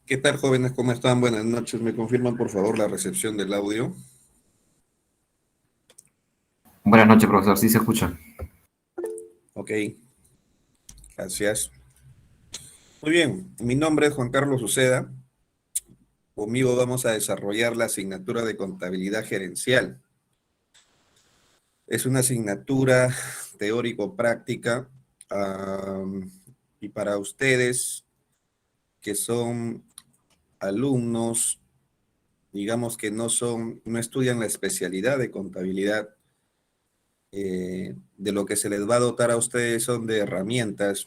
¿Qué tal, jóvenes? ¿Cómo están? Buenas noches. ¿Me confirman, por favor, la recepción del audio? Buenas noches, profesor. Sí se escucha. Ok, gracias. Muy bien, mi nombre es Juan Carlos Uceda. Conmigo vamos a desarrollar la asignatura de contabilidad gerencial. Es una asignatura teórico-práctica y para ustedes que son alumnos, digamos que no estudian la especialidad de contabilidad, de lo que se les va a dotar a ustedes son de herramientas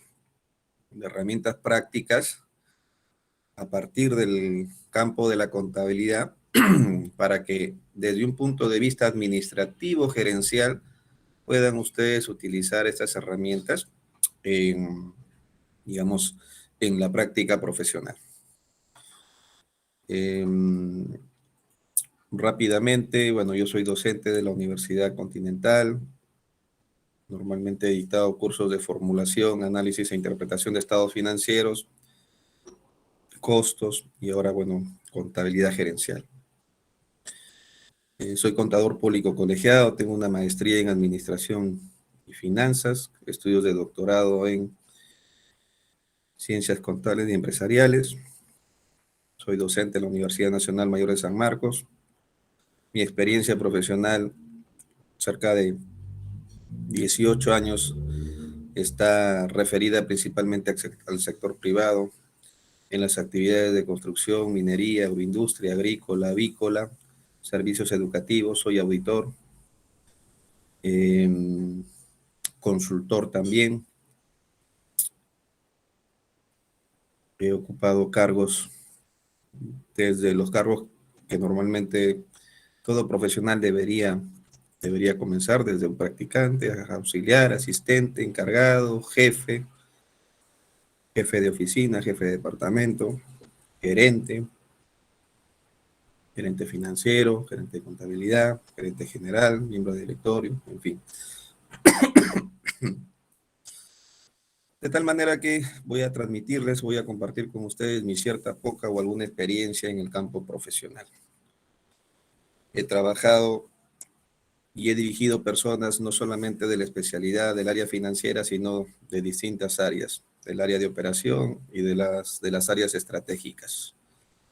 prácticas a partir del campo de la contabilidad para que desde un punto de vista administrativo, gerencial, puedan ustedes utilizar estas herramientas en, digamos, en la práctica profesional. Eh, Rápidamente, bueno, yo soy docente de la Universidad Continental. Normalmente he dictado cursos de formulación, análisis e interpretación de estados financieros, costos y ahora, bueno, contabilidad gerencial. Soy contador público colegiado, tengo una maestría en administración y finanzas, estudios de doctorado en ciencias contables y empresariales. Soy docente en la Universidad Nacional Mayor de San Marcos. Mi experiencia profesional, cerca de 18 años, está referida principalmente al sector privado, en las actividades de construcción, minería, agroindustria, agrícola, avícola, servicios educativos. Soy auditor, eh, consultor también. He ocupado cargos, desde los cargos que normalmente todo profesional debería comenzar, desde un practicante, auxiliar, asistente, encargado, jefe de oficina, jefe de departamento, gerente, gerente financiero, gerente de contabilidad, gerente general, miembro de directorio, en fin. De tal manera que voy a compartir con ustedes mi cierta, poca o alguna experiencia en el campo profesional. He trabajado y he dirigido personas no solamente de la especialidad del área financiera, sino de distintas áreas, del área de operación y de las áreas estratégicas,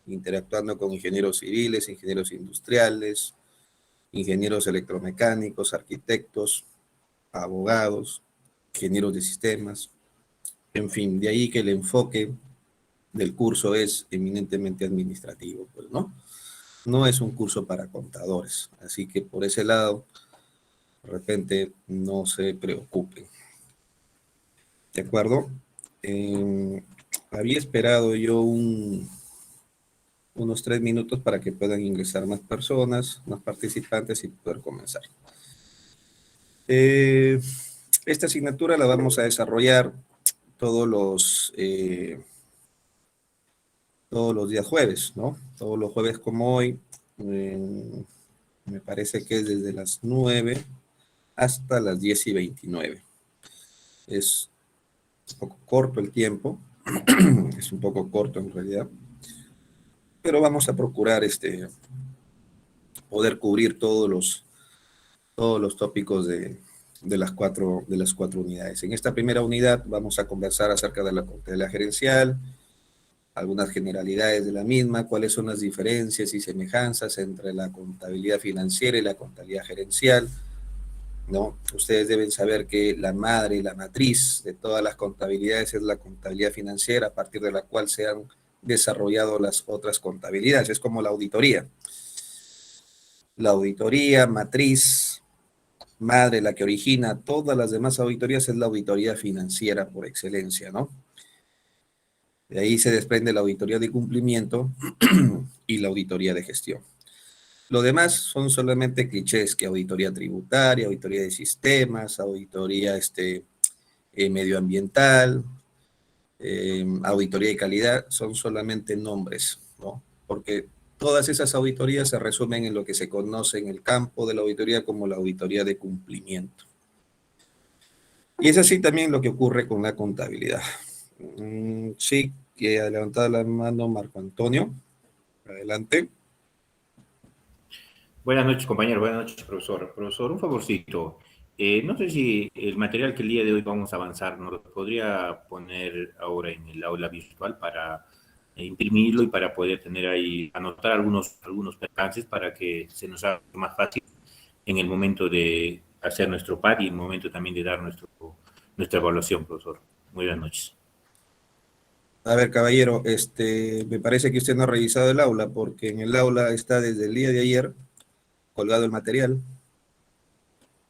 interactuando con ingenieros civiles, ingenieros industriales, ingenieros electromecánicos, arquitectos, abogados, ingenieros de sistemas, en fin, de ahí que el enfoque del curso es eminentemente administrativo, pues, ¿no? No es un curso para contadores, así que por ese lado, de repente, no se preocupen, ¿de acuerdo? Eh, Había esperado yo unos 3 minutos para que puedan ingresar más personas, más participantes y poder comenzar. Eh, Esta asignatura la vamos a desarrollar todos los, eh, todos los días jueves, ¿no? Todos los jueves como hoy, me parece que es desde las 9 hasta las 10:29. Es un poco corto el tiempo, es un poco corto en realidad, pero vamos a procurar poder cubrir todos los tópicos de las cuatro unidades. En esta primera unidad vamos a conversar acerca de la gerencial, algunas generalidades de la misma, cuáles son las diferencias y semejanzas entre la contabilidad financiera y la contabilidad gerencial, ¿no? Ustedes deben saber que la madre y la matriz de todas las contabilidades es la contabilidad financiera, a partir de la cual se han desarrollado las otras contabilidades. Es como la auditoría. La auditoría matriz, madre, la que origina todas las demás auditorías, es la auditoría financiera por excelencia, ¿no? De ahí se desprende la auditoría de cumplimiento y la auditoría de gestión. Lo demás son solamente clichés, que auditoría tributaria, auditoría de sistemas, auditoría medioambiental, auditoría de calidad, son solamente nombres, ¿no? Porque todas esas auditorías se resumen en lo que se conoce en el campo de la auditoría como la auditoría de cumplimiento. Y es así también lo que ocurre con la contabilidad. Sí, que ha levantado la mano Marco Antonio. Adelante. Buenas noches, compañero. Buenas noches, profesor. Profesor, un favorcito. No sé si el material que el día de hoy vamos a avanzar nos lo podría poner ahora en el aula virtual para imprimirlo y para poder tener ahí, anotar algunos percances para que se nos haga más fácil en el momento de hacer nuestro PAD y en el momento también de dar nuestra evaluación, profesor. Muy buenas noches. A ver, caballero, me parece que usted no ha revisado el aula, porque en el aula está desde el día de ayer colgado el material.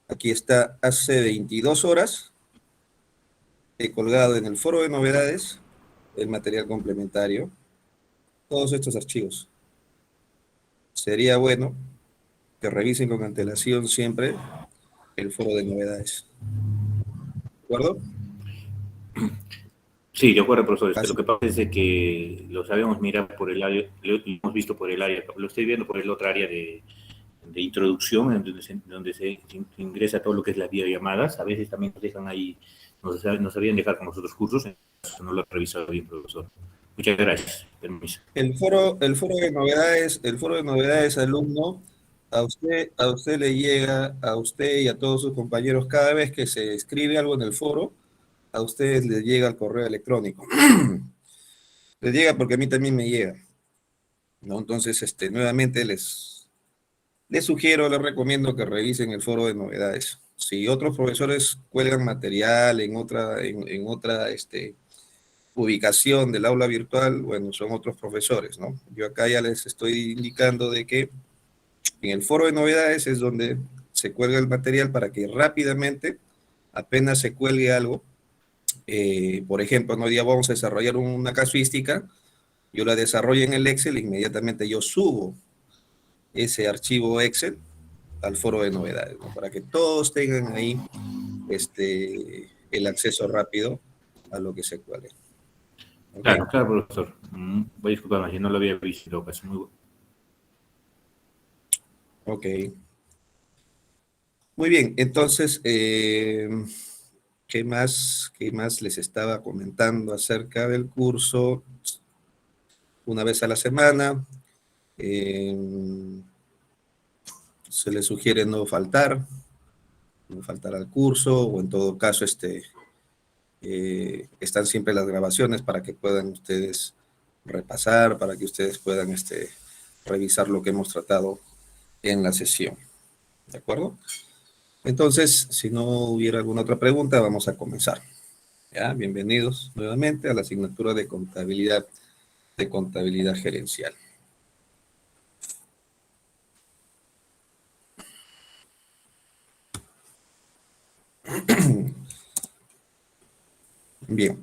Aquí está hace 22 horas, he colgado en el foro de novedades el material complementario, todos estos archivos. Sería bueno que revisen con antelación siempre el foro de novedades. ¿De acuerdo? Sí, de acuerdo, profesor. Así. Lo que pasa es de que lo sabemos mirar por el área, lo hemos visto por el área, lo estoy viendo por el otro área de introducción, en donde se ingresa todo lo que es las videollamadas. A veces también nos dejan ahí, nos sabían dejar con los otros cursos, entonces no lo he revisado bien, profesor. Muchas gracias. Permiso. El foro de novedades, alumno, a usted le llega, a usted y a todos sus compañeros, cada vez que se escribe algo en el foro, a ustedes les llega el correo electrónico. Les llega porque a mí también me llega, ¿no? Entonces, nuevamente les sugiero, les recomiendo que revisen el foro de novedades. Si otros profesores cuelgan material en otra ubicación del aula virtual, bueno, son otros profesores, ¿no? Yo acá ya les estoy indicando de que en el foro de novedades es donde se cuelga el material para que rápidamente, apenas se cuelgue algo, por ejemplo, hoy día vamos a desarrollar una casuística, yo la desarrollo en el Excel, inmediatamente yo subo ese archivo Excel al foro de novedades, ¿no? Para que todos tengan ahí el acceso rápido a lo que se cuelgue. ¿Okay? Claro, claro, profesor. Voy a disculparme, si no lo había visto, casi muy bueno. Ok. Muy bien, entonces, ¿qué más les estaba comentando acerca del curso? Una vez a la semana, eh, se les sugiere no faltar al curso, o en todo caso, están siempre las grabaciones para que puedan ustedes repasar, para que ustedes puedan revisar lo que hemos tratado en la sesión. ¿De acuerdo? Entonces, si no hubiera alguna otra pregunta, vamos a comenzar. ¿Ya? Bienvenidos nuevamente a la asignatura de contabilidad gerencial. Bien,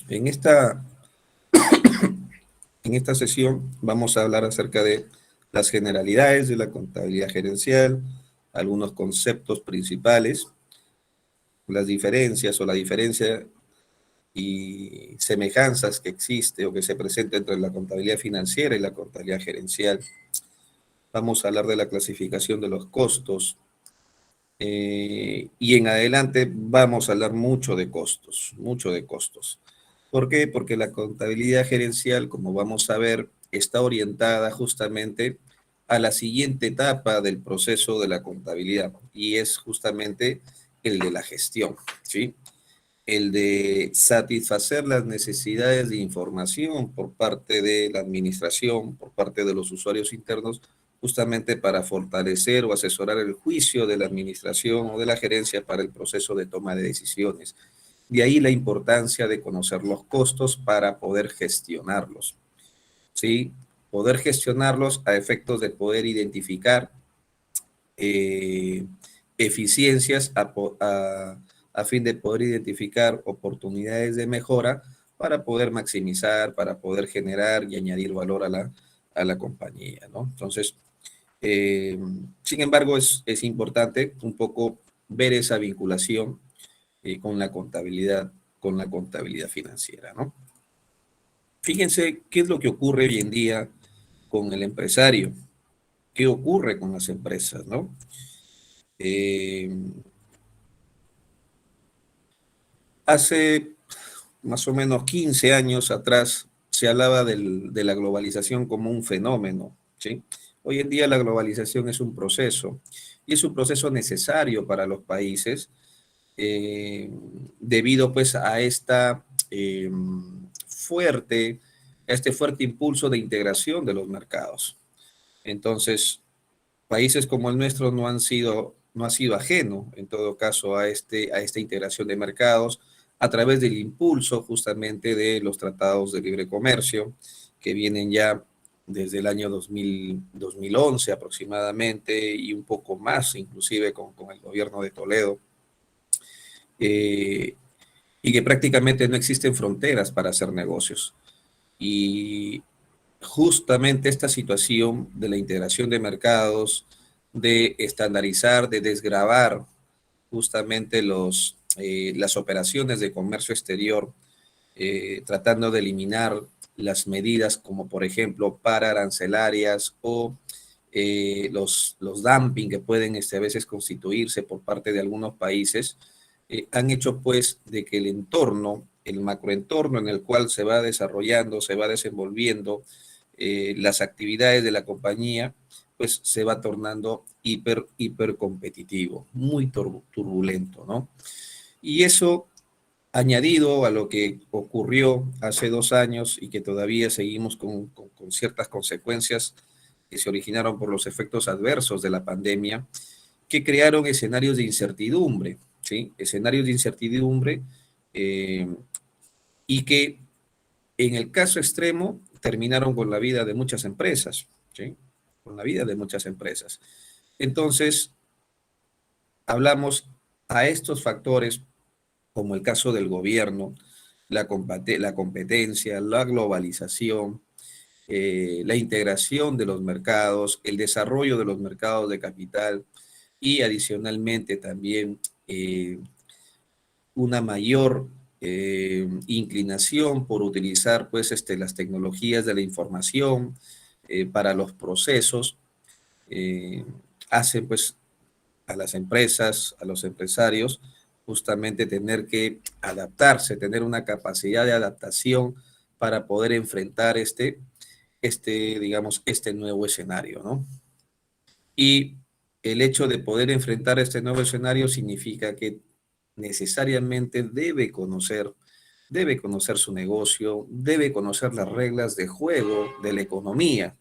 en esta sesión vamos a hablar acerca de las generalidades de la contabilidad gerencial, algunos conceptos principales, las diferencias o la diferencia y semejanzas que existe o que se presenta entre la contabilidad financiera y la contabilidad gerencial. Vamos a hablar de la clasificación de los costos, y en adelante vamos a hablar mucho de costos, mucho de costos. ¿Por qué? Porque la contabilidad gerencial, como vamos a ver, está orientada justamente a la siguiente etapa del proceso de la contabilidad, y es justamente el de la gestión, ¿sí? El de satisfacer las necesidades de información por parte de la administración, por parte de los usuarios internos, justamente para fortalecer o asesorar el juicio de la administración o de la gerencia para el proceso de toma de decisiones. De ahí la importancia de conocer los costos para poder gestionarlos, ¿sí? Poder gestionarlos a efectos de poder identificar eficiencias a fin de poder identificar oportunidades de mejora para poder maximizar, para poder generar y añadir valor a la compañía, ¿no? Entonces, sin embargo, es importante un poco ver esa vinculación con la contabilidad financiera, ¿no? Fíjense qué es lo que ocurre hoy en día con el empresario, qué ocurre con las empresas, ¿no? Hace más o menos 15 años atrás se hablaba de la globalización como un fenómeno, ¿sí? Hoy en día la globalización es un proceso y es un proceso necesario para los países eh, debido pues a eh, fuerte, a este fuerte impulso de integración de los mercados. Entonces, países como el nuestro no ha sido ajeno, en todo caso, a esta integración de mercados a través del impulso justamente de los tratados de libre comercio que vienen ya desde el año 2011 aproximadamente y un poco más, inclusive con el gobierno de Toledo, eh, y que prácticamente no existen fronteras para hacer negocios. Y justamente esta situación de la integración de mercados, de estandarizar, de desgravar justamente las operaciones de comercio exterior, tratando de eliminar las medidas como por ejemplo pararancelarias o los dumping que pueden a veces constituirse por parte de algunos países, han hecho pues de que el entorno, el macroentorno en el cual se va desarrollando, se va desenvolviendo las actividades de la compañía, pues se va tornando hiper competitivo, muy turbulento, ¿no? Y eso añadido a lo que ocurrió hace 2 años y que todavía seguimos con ciertas consecuencias que se originaron por los efectos adversos de la pandemia, que crearon escenarios de incertidumbre, ¿sí? Escenarios de incertidumbre eh, y que en el caso extremo terminaron con la vida de muchas empresas, ¿sí? Con la vida de muchas empresas. Entonces, hablamos a estos factores como el caso del gobierno, la competencia, la globalización, la integración de los mercados, el desarrollo de los mercados de capital y adicionalmente también una mayor inclinación por utilizar pues las tecnologías de la información para los procesos, eh, hacen pues a las empresas, a los empresarios, justamente tener que adaptarse, tener una capacidad de adaptación para poder enfrentar digamos, este nuevo escenario, ¿no? Y el hecho de poder enfrentar este nuevo escenario significa que necesariamente debe conocer su negocio, debe conocer las reglas de juego de la economía.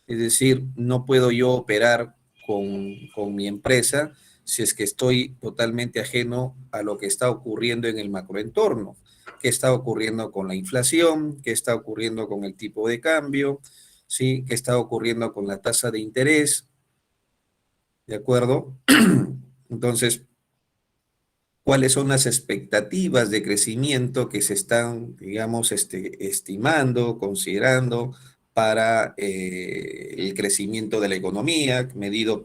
Es decir, no puedo yo operar con mi empresa si es que estoy totalmente ajeno a lo que está ocurriendo en el macroentorno, qué está ocurriendo con la inflación, qué está ocurriendo con el tipo de cambio, ¿sí? Qué está ocurriendo con la tasa de interés, ¿de acuerdo? Entonces, ¿cuáles son las expectativas de crecimiento que se están, digamos, estimando, considerando para el crecimiento de la economía, medido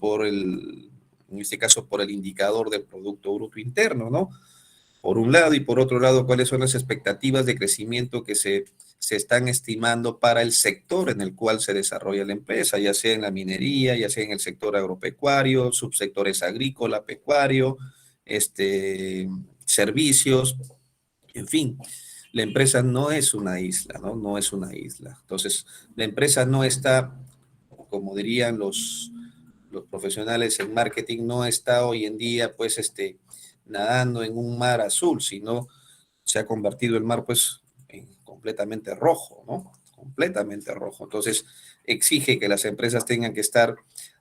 en este caso, por el indicador del Producto Bruto Interno, ¿no? Por un lado, y por otro lado, cuáles son las expectativas de crecimiento que se están estimando para el sector en el cual se desarrolla la empresa, ya sea en la minería, ya sea en el sector agropecuario, subsectores agrícola, pecuario, servicios, en fin. La empresa no es una isla, ¿no? No es una isla. Entonces, la empresa no está, como dirían los profesionales en marketing, no está hoy en día, pues, nadando en un mar azul, sino se ha convertido el mar, pues, en completamente rojo, ¿no? Completamente rojo. Entonces, exige que las empresas tengan que estar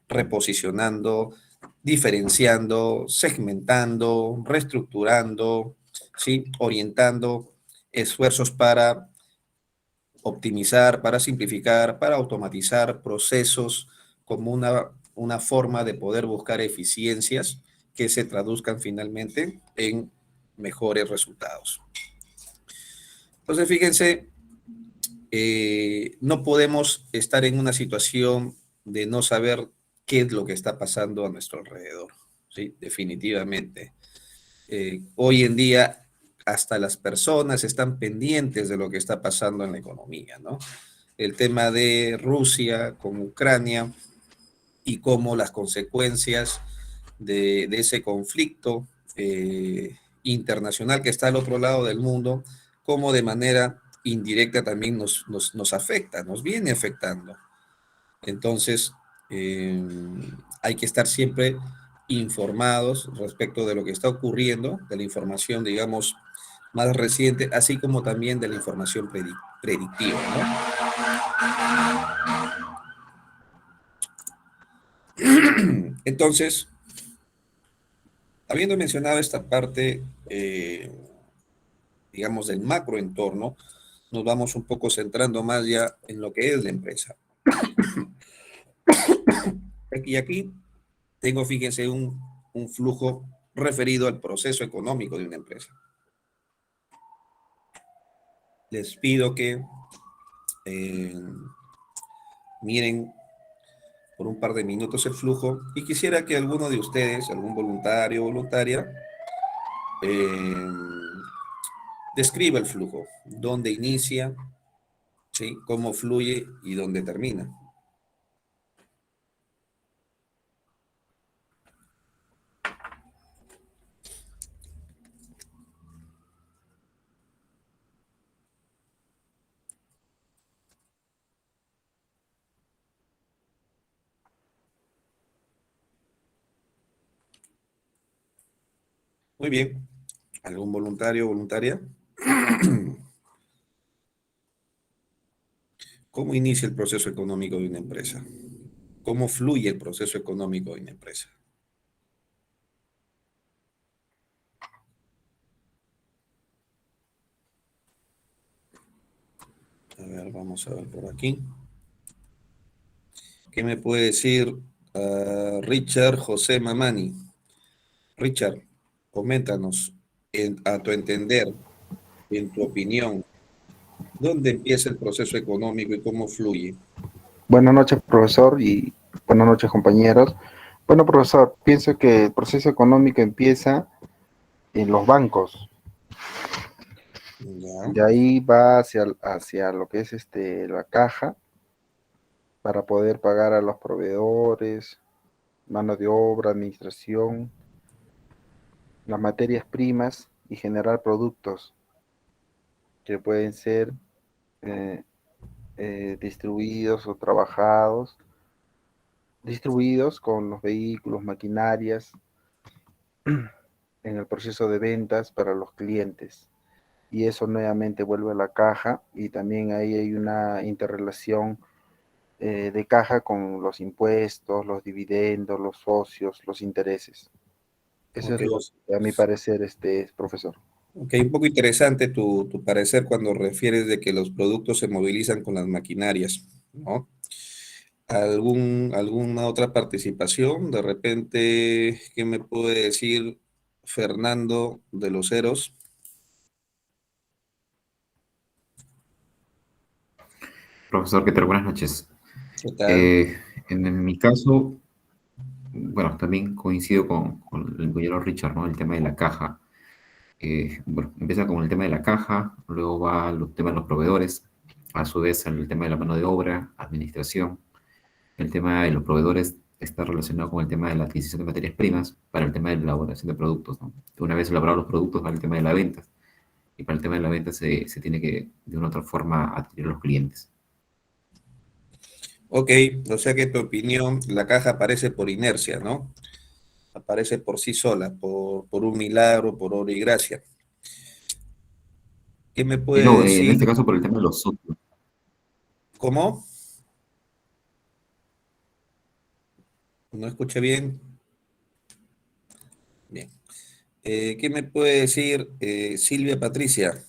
reposicionando, diferenciando, segmentando, reestructurando, ¿sí? Orientando esfuerzos para optimizar, para simplificar, para automatizar procesos como una forma de poder buscar eficiencias que se traduzcan finalmente en mejores resultados. Entonces, fíjense, no podemos estar en una situación de no saber qué es lo que está pasando a nuestro alrededor, ¿sí? Definitivamente. Hoy en día hasta las personas están pendientes de lo que está pasando en la economía, ¿no? El tema de Rusia con Ucrania y cómo las consecuencias de ese conflicto internacional que está al otro lado del mundo cómo de manera indirecta también nos afecta, nos viene afectando. Entonces, hay que estar siempre informados respecto de lo que está ocurriendo, de la información, digamos, más reciente, así como también de la información predictiva, ¿no? Entonces, habiendo mencionado esta parte, digamos, del macroentorno, nos vamos un poco centrando más ya en lo que es la empresa. Y aquí tengo, fíjense, un flujo referido al proceso económico de una empresa. Les pido que miren por un par de minutos el flujo y quisiera que alguno de ustedes, algún voluntario o voluntaria, eh, describa el flujo, dónde inicia, ¿sí? Cómo fluye y dónde termina. Muy bien. ¿Algún voluntario o voluntaria? ¿Cómo inicia el proceso económico de una empresa? ¿Cómo fluye el proceso económico de una empresa? A ver, vamos a ver por aquí. ¿Qué me puede decir Richard José Mamani? Richard, coméntanos, a tu entender, en tu opinión, ¿dónde empieza el proceso económico y cómo fluye? Buenas noches, profesor, y buenas noches, compañeros. Bueno, profesor, pienso que el proceso económico empieza en los bancos. Ya. De ahí va hacia lo que es la caja para poder pagar a los proveedores, mano de obra, administración, las materias primas y generar productos que pueden ser eh, distribuidos o distribuidos con los vehículos, maquinarias, en el proceso de ventas para los clientes. Y eso nuevamente vuelve a la caja y también ahí hay una interrelación de caja con los impuestos, los dividendos, los socios, los intereses. Eso Ok, es lo que a mi parecer, profesor. ok, un poco interesante tu parecer cuando refieres de que los productos se movilizan con las maquinarias, ¿no? ¿Alguna otra participación? De repente, ¿qué me puede decir Fernando de los Heros? Profesor, ¿qué tal? Buenas noches. ¿Qué tal? Eh, en mi caso, bueno, también coincido con el compañero Richard, ¿no? El tema de la caja. Bueno, empieza con el tema de la caja, luego va el tema de los proveedores, a su vez el tema de la mano de obra, administración. El tema de los proveedores está relacionado con el tema de la adquisición de materias primas para el tema de la elaboración de productos, ¿no? Una vez elaborados los productos va el tema de la venta, y para el tema de la venta se tiene que, de una u otra forma, adquirir a los clientes. Ok, o sea que tu opinión, la caja aparece por inercia, ¿no? Aparece por sí sola, por un milagro, por obra y gracia. ¿Qué me puede No, en decir? este caso por el tema de los socios. ¿Cómo? No escuché bien. Bien. ¿Qué me puede decir Silvia Patricia?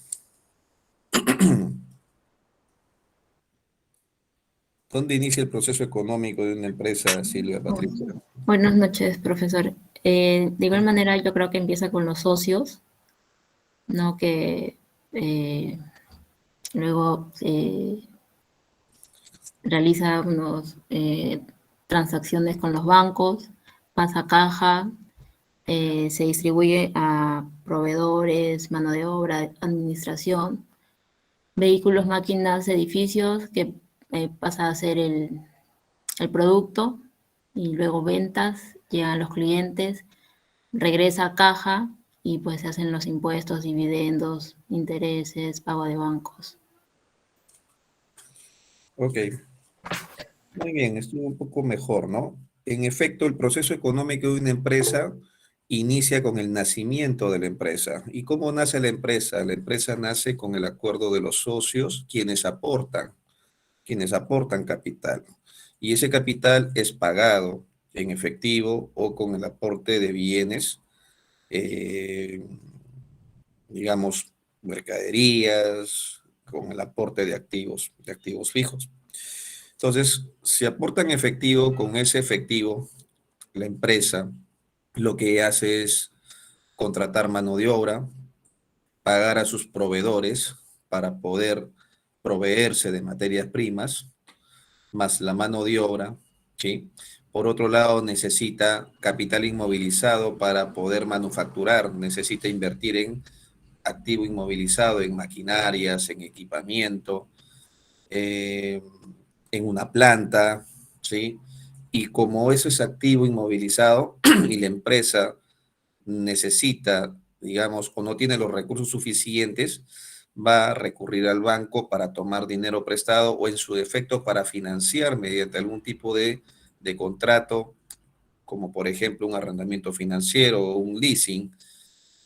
¿Dónde inicia el proceso económico de una empresa, Silvia Patricia? Buenas noches, profesor. De igual manera, yo creo que empieza con los socios, ¿no? Que luego realiza unos transacciones con los bancos, pasa a caja, se distribuye a proveedores, mano de obra, administración, vehículos, máquinas, edificios, que pasa a ser el producto, y luego ventas, llegan los clientes, regresa a caja y pues se hacen los impuestos, dividendos, intereses, pago de bancos. Ok, muy bien, estuvo un poco mejor, ¿no? En efecto, el proceso económico de una empresa inicia con el nacimiento de la empresa. ¿Y cómo nace la empresa? La empresa nace con el acuerdo de los socios, quienes aportan capital. Y ese capital es pagado en efectivo o con el aporte de bienes, eh, digamos, mercaderías, con el aporte de activos fijos. Entonces, si aportan efectivo, con ese efectivo, la empresa lo que hace es contratar mano de obra, pagar a sus proveedores para poder proveerse de materias primas, más la mano de obra, ¿sí? Por otro lado, necesita capital inmovilizado para poder manufacturar, necesita invertir en activo inmovilizado, en maquinarias, en equipamiento, eh, en una planta, ¿sí? Y como eso es activo inmovilizado y la empresa necesita, digamos, o no tiene los recursos suficientes, va a recurrir al banco para tomar dinero prestado o en su defecto para financiar mediante algún tipo de contrato, como por ejemplo un arrendamiento financiero o un leasing,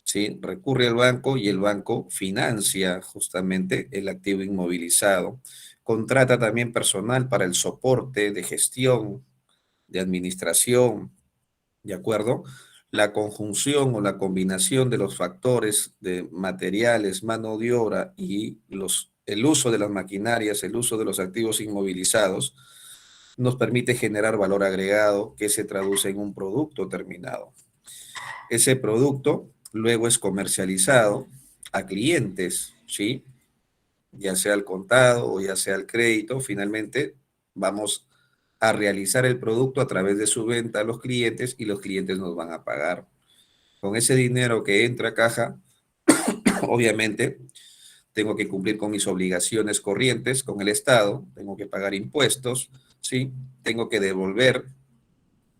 ¿sí? Recurre al banco y el banco financia justamente el activo inmovilizado. Contrata también personal para el soporte de gestión, de administración, ¿de acuerdo? La conjunción o la combinación de los factores de materiales, mano de obra y el uso de las maquinarias, el uso de los activos inmovilizados, nos permite generar valor agregado que se traduce en un producto terminado. Ese producto luego es comercializado a clientes, ¿sí? Ya sea al contado o ya sea al crédito. Finalmente, vamos a realizar el producto a través de su venta a los clientes y los clientes nos van a pagar. Con ese dinero que entra a caja, obviamente, tengo que cumplir con mis obligaciones corrientes con el Estado, tengo que pagar impuestos, ¿sí? Tengo que devolver,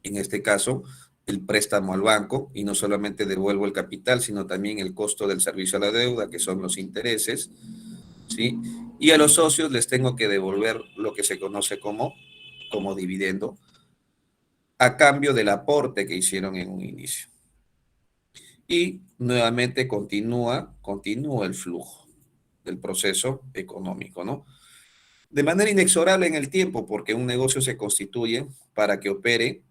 en este caso, el préstamo al banco y no solamente devuelvo el capital, sino también el costo del servicio a la deuda, que son los intereses, ¿sí? Y a los socios les tengo que devolver lo que se conoce como dividendo a cambio del aporte que hicieron en un inicio. Y nuevamente continúa el flujo del proceso económico, ¿no? De manera inexorable en el tiempo, porque un negocio se constituye para que opere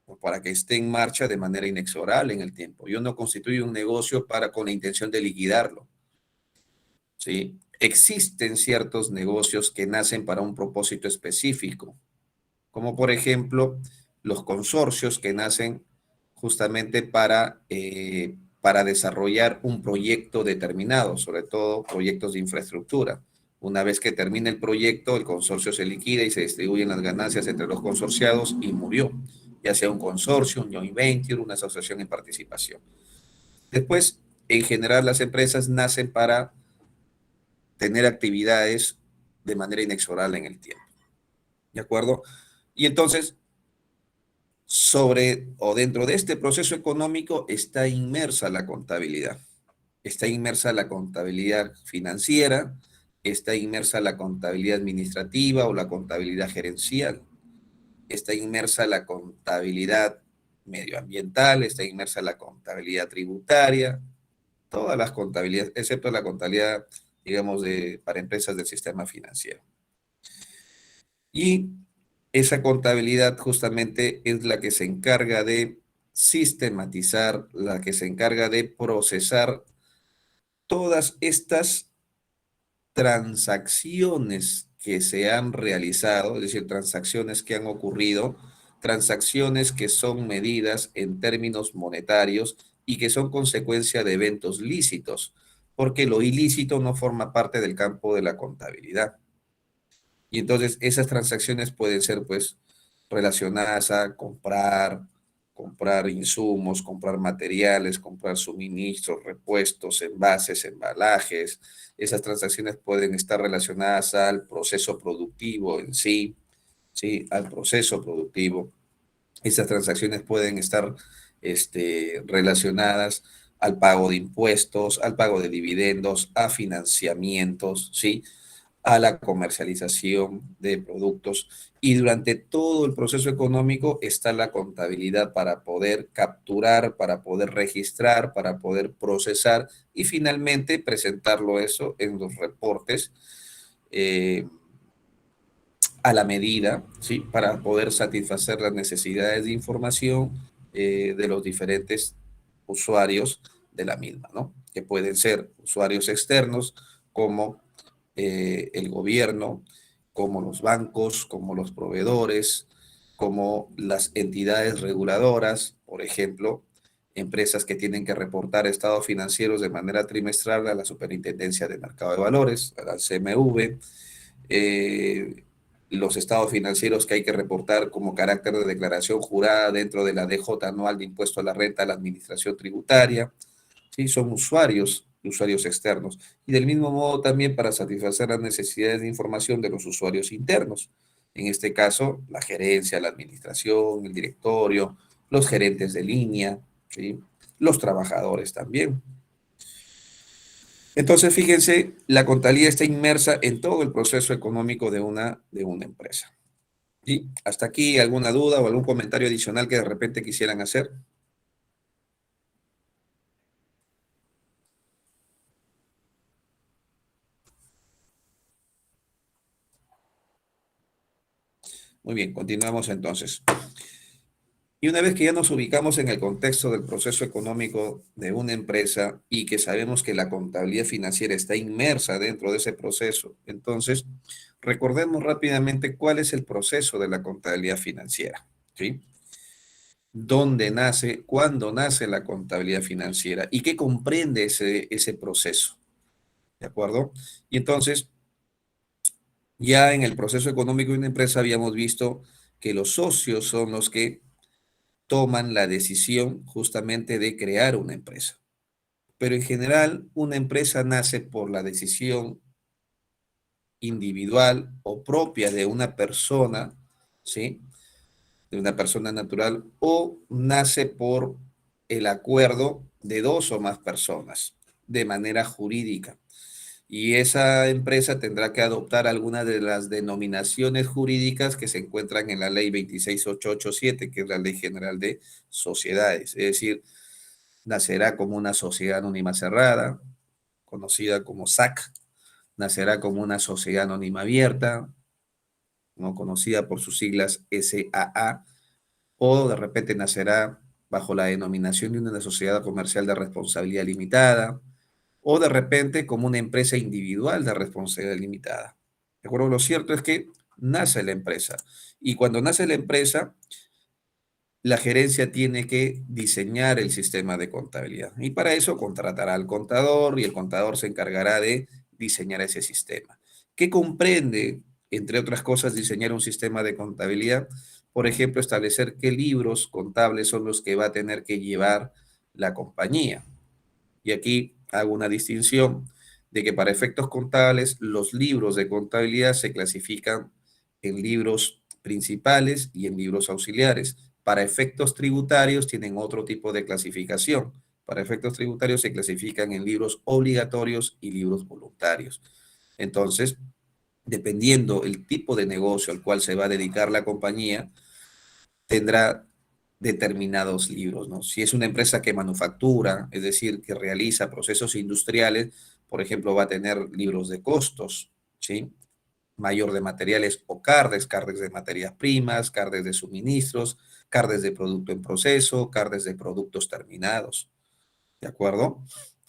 o para que esté en marcha de manera inexorable en el tiempo. Yo no constituyo un negocio con la intención de liquidarlo, ¿sí? Existen ciertos negocios que nacen para un propósito específico, como por ejemplo los consorcios que nacen justamente para desarrollar un proyecto determinado, sobre todo proyectos de infraestructura. Una vez que termina el proyecto, el consorcio se liquida y se distribuyen las ganancias entre los consorciados y murió, ya sea un consorcio, un joint venture, una asociación en participación. Después, en general, las empresas nacen para tener actividades de manera inexorable en el tiempo. ¿De acuerdo? Y entonces, sobre o dentro de este proceso económico está inmersa la contabilidad. Está inmersa la contabilidad financiera, está inmersa la contabilidad administrativa o la contabilidad gerencial, está inmersa la contabilidad medioambiental, está inmersa la contabilidad tributaria, todas las contabilidades, excepto la contabilidad, digamos, para empresas del sistema financiero. Y esa contabilidad justamente es la que se encarga de sistematizar, la que se encarga de procesar todas estas transacciones que se han realizado, es decir, transacciones que han ocurrido, transacciones que son medidas en términos monetarios y que son consecuencia de eventos lícitos, porque lo ilícito no forma parte del campo de la contabilidad. Y entonces esas transacciones pueden ser pues relacionadas a comprar insumos, comprar materiales, comprar suministros, repuestos, envases, embalajes. Esas transacciones pueden estar relacionadas al proceso productivo en sí, ¿sí? Al proceso productivo. Esas transacciones pueden estar relacionadas al pago de impuestos, al pago de dividendos, a financiamientos, ¿sí? A la comercialización de productos. Y durante todo el proceso económico está la contabilidad para poder capturar, para poder registrar, para poder procesar y finalmente presentarlo eso en los reportes eh, a la medida, ¿sí? Para poder satisfacer las necesidades de información de los diferentes usuarios de la misma, ¿no? Que pueden ser usuarios externos como el gobierno, como los bancos, como los proveedores, como las entidades reguladoras, por ejemplo, empresas que tienen que reportar estados financieros de manera trimestral a la Superintendencia de Mercado de Valores, a la CMV, eh, los estados financieros que hay que reportar como carácter de declaración jurada dentro de la DJ anual de impuesto a la renta a la administración tributaria, ¿sí? Son usuarios externos. Y del mismo modo también para satisfacer las necesidades de información de los usuarios internos. En este caso, la gerencia, la administración, el directorio, los gerentes de línea, ¿sí? Los trabajadores también. Entonces, fíjense, la contabilidad está inmersa en todo el proceso económico de una empresa. ¿Y hasta aquí alguna duda o algún comentario adicional que de repente quisieran hacer? Muy bien, continuamos entonces. Y una vez que ya nos ubicamos en el contexto del proceso económico de una empresa y que sabemos que la contabilidad financiera está inmersa dentro de ese proceso, entonces recordemos rápidamente cuál es el proceso de la contabilidad financiera, ¿sí? ¿Dónde nace, cuándo nace la contabilidad financiera y qué comprende ese proceso? ¿De acuerdo? Y entonces, ya en el proceso económico de una empresa habíamos visto que los socios son los que toman la decisión justamente de crear una empresa. Pero en general, una empresa nace por la decisión individual o propia de una persona, ¿sí? De una persona natural, o nace por el acuerdo de dos o más personas de manera jurídica. Y esa empresa tendrá que adoptar alguna de las denominaciones jurídicas que se encuentran en la ley 26887, que es la Ley General de Sociedades. Es decir, nacerá como una sociedad anónima cerrada, conocida como SAC, nacerá como una sociedad anónima abierta, ¿no? Conocida por sus siglas SAA, o de repente nacerá bajo la denominación de una sociedad comercial de responsabilidad limitada, o de repente como una empresa individual de responsabilidad limitada. ¿De acuerdo? Lo cierto es que nace la empresa, y cuando nace la empresa, la gerencia tiene que diseñar el sistema de contabilidad, y para eso contratará al contador, y el contador se encargará de diseñar ese sistema. ¿Qué comprende, entre otras cosas, diseñar un sistema de contabilidad? Por ejemplo, establecer qué libros contables son los que va a tener que llevar la compañía. Y aquí hago una distinción de que para efectos contables los libros de contabilidad se clasifican en libros principales y en libros auxiliares. Para efectos tributarios tienen otro tipo de clasificación. Para efectos tributarios se clasifican en libros obligatorios y libros voluntarios. Entonces, dependiendo el tipo de negocio al cual se va a dedicar la compañía, tendrá determinados libros, ¿no? Si es una empresa que manufactura, es decir, que realiza procesos industriales, por ejemplo, va a tener libros de costos, ¿sí? Mayor de materiales o CARDES de materias primas, CARDES de suministros, CARDES de producto en proceso, CARDES de productos terminados, ¿de acuerdo?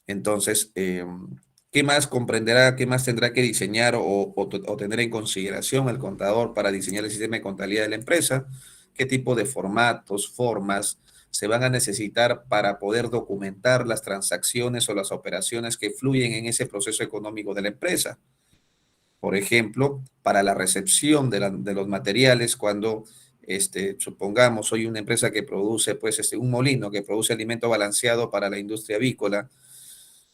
Entonces, ¿qué más comprenderá, qué más tendrá que diseñar o tener en consideración el contador para diseñar el sistema de contabilidad de la empresa? ¿Qué tipo de formatos, formas se van a necesitar para poder documentar las transacciones o las operaciones que fluyen en ese proceso económico de la empresa? Por ejemplo, para la recepción de los materiales, cuando supongamos, soy una empresa que produce, pues, un molino que produce alimento balanceado para la industria avícola.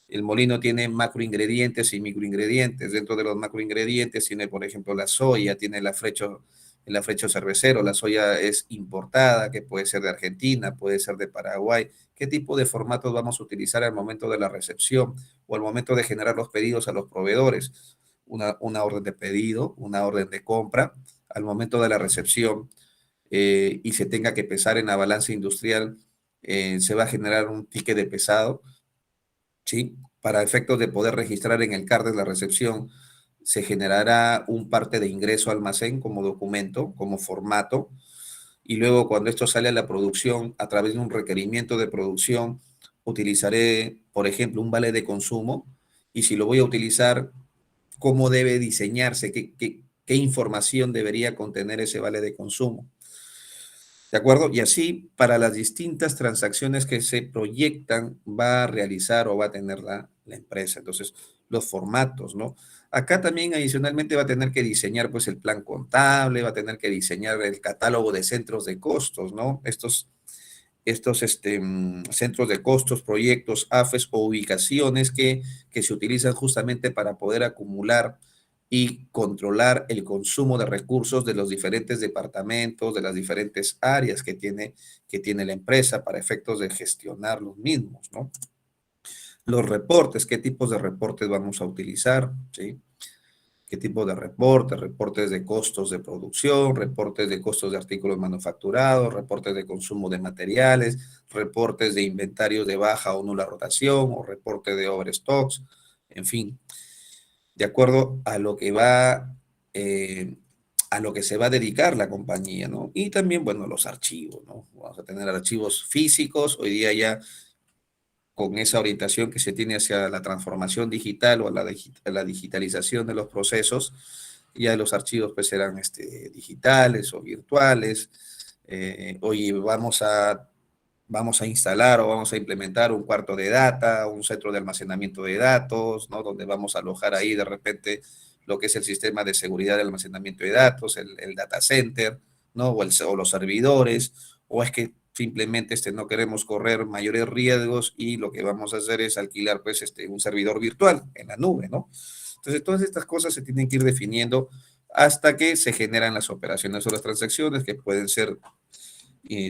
El molino tiene macroingredientes y microingredientes. Dentro de los macroingredientes tiene, por ejemplo, la soya, tiene el afrecho el afrecho cervecero, la soya es importada, que puede ser de Argentina, puede ser de Paraguay. ¿Qué tipo de formatos vamos a utilizar al momento de la recepción o al momento de generar los pedidos a los proveedores? Una orden de pedido, una orden de compra, al momento de la recepción y se tenga que pesar en la balanza industrial, se va a generar un ticket de pesado, ¿sí? Para efectos de poder registrar en el CAR de la recepción, se generará un parte de ingreso a almacén como documento, como formato, y luego cuando esto sale a la producción, a través de un requerimiento de producción, utilizaré, por ejemplo, un vale de consumo, y si lo voy a utilizar, ¿cómo debe diseñarse? ¿Qué información debería contener ese vale de consumo? ¿De acuerdo? Y así, para las distintas transacciones que se proyectan, va a realizar o va a tener la empresa. Entonces, los formatos, ¿no? Acá también adicionalmente va a tener que diseñar pues el plan contable, va a tener que diseñar el catálogo de centros de costos, ¿no? Estos centros de costos, proyectos, AFES o ubicaciones que se utilizan justamente para poder acumular y controlar el consumo de recursos de los diferentes departamentos, de las diferentes áreas que tiene la empresa para efectos de gestionar los mismos, ¿no? Los reportes, ¿qué tipos de reportes vamos a utilizar? ¿Sí? ¿Qué tipo de reportes? Reportes de costos de producción, reportes de costos de artículos manufacturados, reportes de consumo de materiales, reportes de inventarios de baja o nula rotación, o reporte de overstocks, en fin, de acuerdo a lo que va, a lo que se va a dedicar la compañía, ¿no? Y también, bueno, los archivos, ¿no? Vamos a tener archivos físicos, hoy día ya con esa orientación que se tiene hacia la transformación digital o a la digitalización de los procesos, ya los archivos pues serán digitales o virtuales. Hoy vamos a instalar o vamos a implementar un cuarto de data, un centro de almacenamiento de datos, ¿no? Donde vamos a alojar ahí de repente lo que es el sistema de seguridad de almacenamiento de datos, el data center, ¿no? O los servidores, o es que simplemente no queremos correr mayores riesgos y lo que vamos a hacer es alquilar pues un servidor virtual en la nube, ¿no? Entonces todas estas cosas se tienen que ir definiendo hasta que se generan las operaciones o las transacciones que pueden ser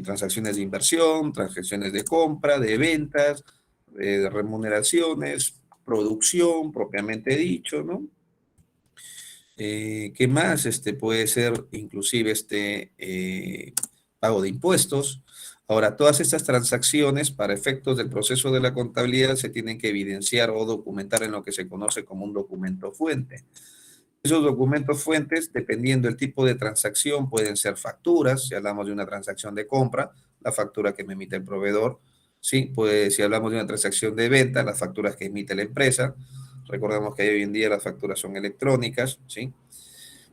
transacciones de inversión, transacciones de compra, de ventas, de remuneraciones, producción propiamente dicho, ¿no? ¿Qué más? Puede ser inclusive pago de impuestos. Ahora, todas estas transacciones para efectos del proceso de la contabilidad se tienen que evidenciar o documentar en lo que se conoce como un documento fuente. Esos documentos fuentes, dependiendo del tipo de transacción, pueden ser facturas, si hablamos de una transacción de compra, la factura que me emite el proveedor, ¿sí? Pues si hablamos de una transacción de venta, las facturas que emite la empresa. Recordemos que hoy en día las facturas son electrónicas, ¿sí?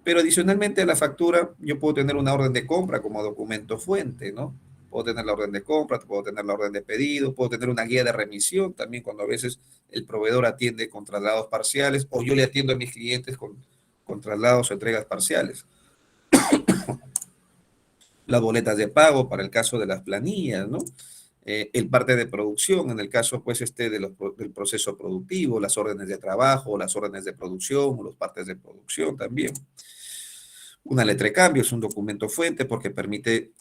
Pero adicionalmente a la factura, yo puedo tener una orden de compra como documento fuente, ¿no? Puedo tener la orden de compra, puedo tener la orden de pedido, puedo tener una guía de remisión también cuando a veces el proveedor atiende con traslados parciales o yo le atiendo a mis clientes con traslados o entregas parciales. Las boletas de pago para el caso de las planillas, ¿no? El parte de producción, en el caso pues del proceso productivo, las órdenes de trabajo, las órdenes de producción o los partes de producción también. Una letra de cambio es un documento fuente porque permite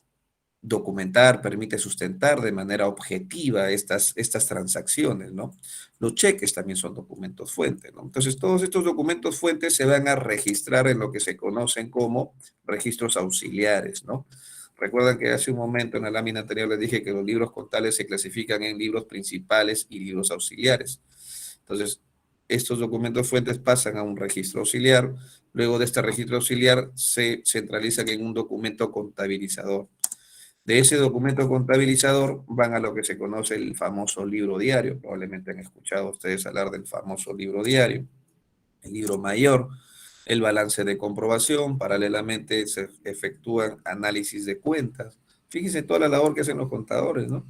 documentar, permite sustentar de manera objetiva estas transacciones, ¿no? Los cheques también son documentos fuentes, ¿no? Entonces, todos estos documentos fuentes se van a registrar en lo que se conocen como registros auxiliares, ¿no? Recuerdan que hace un momento en la lámina anterior les dije que los libros contables se clasifican en libros principales y libros auxiliares. Entonces, estos documentos fuentes pasan a un registro auxiliar, luego de este registro auxiliar se centralizan en un documento contabilizador. De ese documento contabilizador van a lo que se conoce el famoso libro diario. Probablemente han escuchado ustedes hablar del famoso libro diario, el libro mayor, el balance de comprobación. Paralelamente se efectúan análisis de cuentas. Fíjense toda la labor que hacen los contadores, ¿no?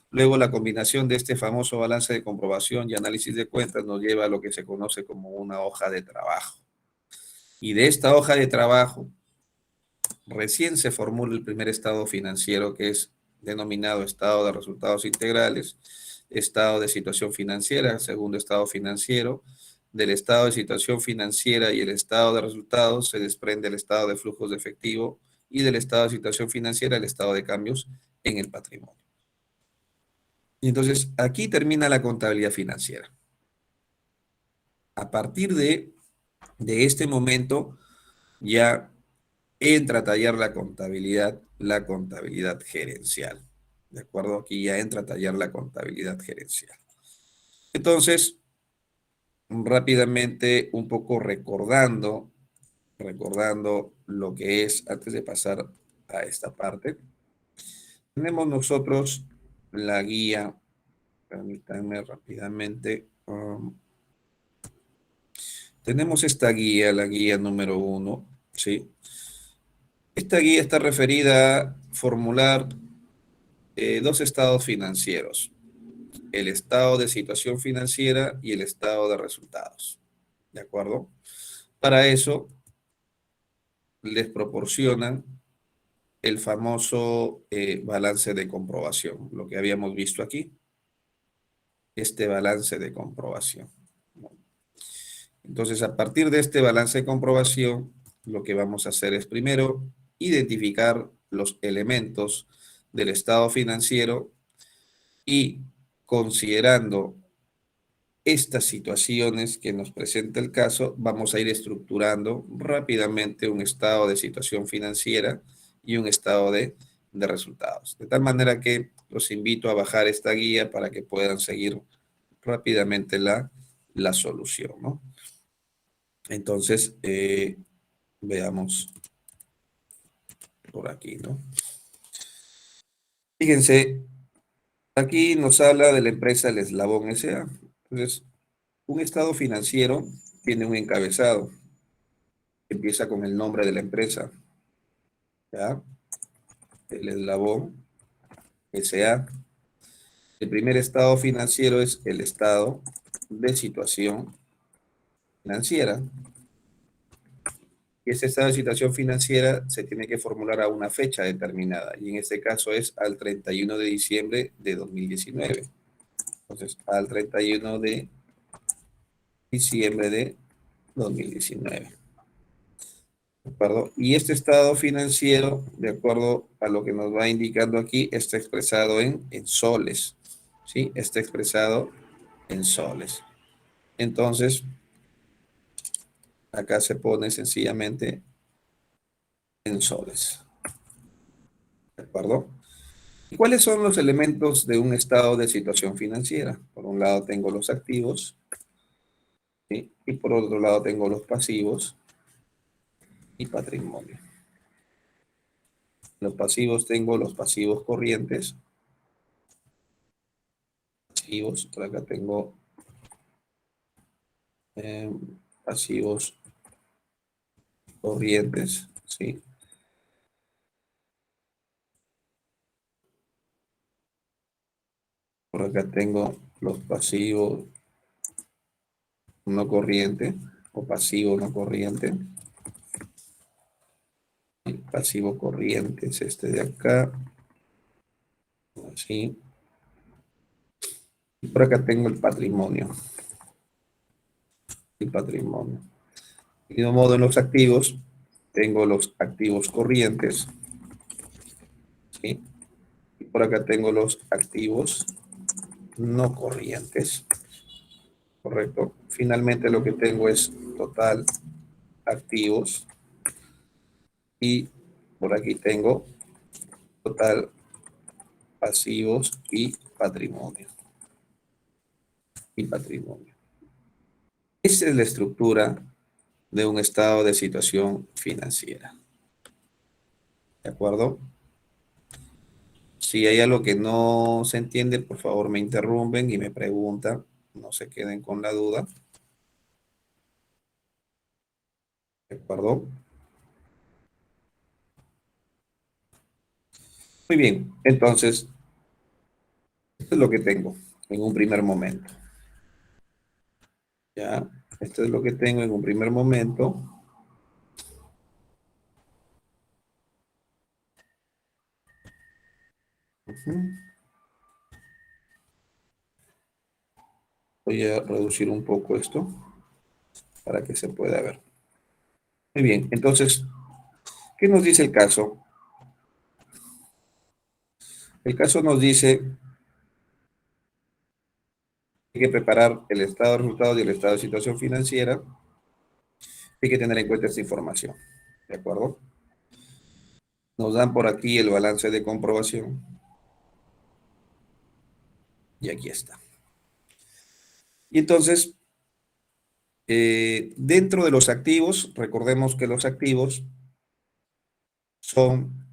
Luego la combinación de este famoso balance de comprobación y análisis de cuentas nos lleva a lo que se conoce como una hoja de trabajo. Y de esta hoja de trabajo recién se formula el primer estado financiero, que es denominado estado de resultados integrales, estado de situación financiera, segundo estado financiero, del estado de situación financiera y el estado de resultados se desprende el estado de flujos de efectivo y del estado de situación financiera el estado de cambios en el patrimonio. Y entonces aquí termina la contabilidad financiera. A partir de este momento ya entra a tallar la contabilidad gerencial. ¿De acuerdo? Aquí ya entra a tallar la contabilidad gerencial. Entonces, rápidamente, un poco recordando lo que es, antes de pasar a esta parte, tenemos nosotros la guía, permítanme rápidamente, tenemos esta guía, la guía número 1, ¿sí? Esta guía está referida a formular dos estados financieros, el estado de situación financiera y el estado de resultados, ¿de acuerdo? Para eso les proporcionan el famoso balance de comprobación, lo que habíamos visto aquí, este balance de comprobación. Entonces, a partir de este balance de comprobación, lo que vamos a hacer es primero identificar los elementos del estado financiero y considerando estas situaciones que nos presenta el caso, vamos a ir estructurando rápidamente un estado de situación financiera y un estado de resultados. De tal manera que los invito a bajar esta guía para que puedan seguir rápidamente la solución, ¿no? Entonces, veamos por aquí, ¿no? Fíjense, aquí nos habla de la empresa El Eslabón S.A. Entonces, un estado financiero tiene un encabezado. Empieza con el nombre de la empresa, ¿ya? El Eslabón S.A. El primer estado financiero es el estado de situación financiera. Y ese estado de situación financiera se tiene que formular a una fecha determinada, y en este caso es al 31 de diciembre de 2019. Entonces, al 31 de diciembre de 2019. ¿De acuerdo? Y este estado financiero, de acuerdo a lo que nos va indicando aquí, está expresado en soles. ¿Sí? Está expresado en soles. Entonces, acá se pone sencillamente en soles. ¿De acuerdo? ¿Y cuáles son los elementos de un estado de situación financiera? Por un lado tengo los activos, ¿sí? Y por otro lado tengo los pasivos y patrimonio. Los pasivos tengo los pasivos corrientes. Pasivos, por acá tengo pasivos corrientes, ¿sí? Por acá tengo los pasivos no corriente o pasivo no corriente. El pasivo corriente es este de acá. Así. Y por acá tengo el patrimonio. El patrimonio. De mismo modo, en los activos, tengo los activos corrientes. ¿Sí? Y por acá tengo los activos no corrientes. Correcto. Finalmente lo que tengo es total activos. Y por aquí tengo total pasivos y patrimonio. Y patrimonio. Esa es la estructura de un estado de situación financiera. ¿De acuerdo? Si hay algo que no se entiende, por favor me interrumpen y me preguntan. No se queden con la duda. ¿De acuerdo? Muy bien. Entonces, esto es lo que tengo en un primer momento. ¿Ya? Esto es lo que tengo en un primer momento. Voy a reducir un poco esto. para que se pueda ver. Muy bien, entonces, ¿qué nos dice el caso? El caso nos dice que hay que preparar el estado de resultados y el estado de situación financiera. Hay que tener en cuenta esta información, ¿de acuerdo? Nos dan por aquí el balance de comprobación. Y aquí está. Y entonces, dentro de los activos, recordemos que los activos son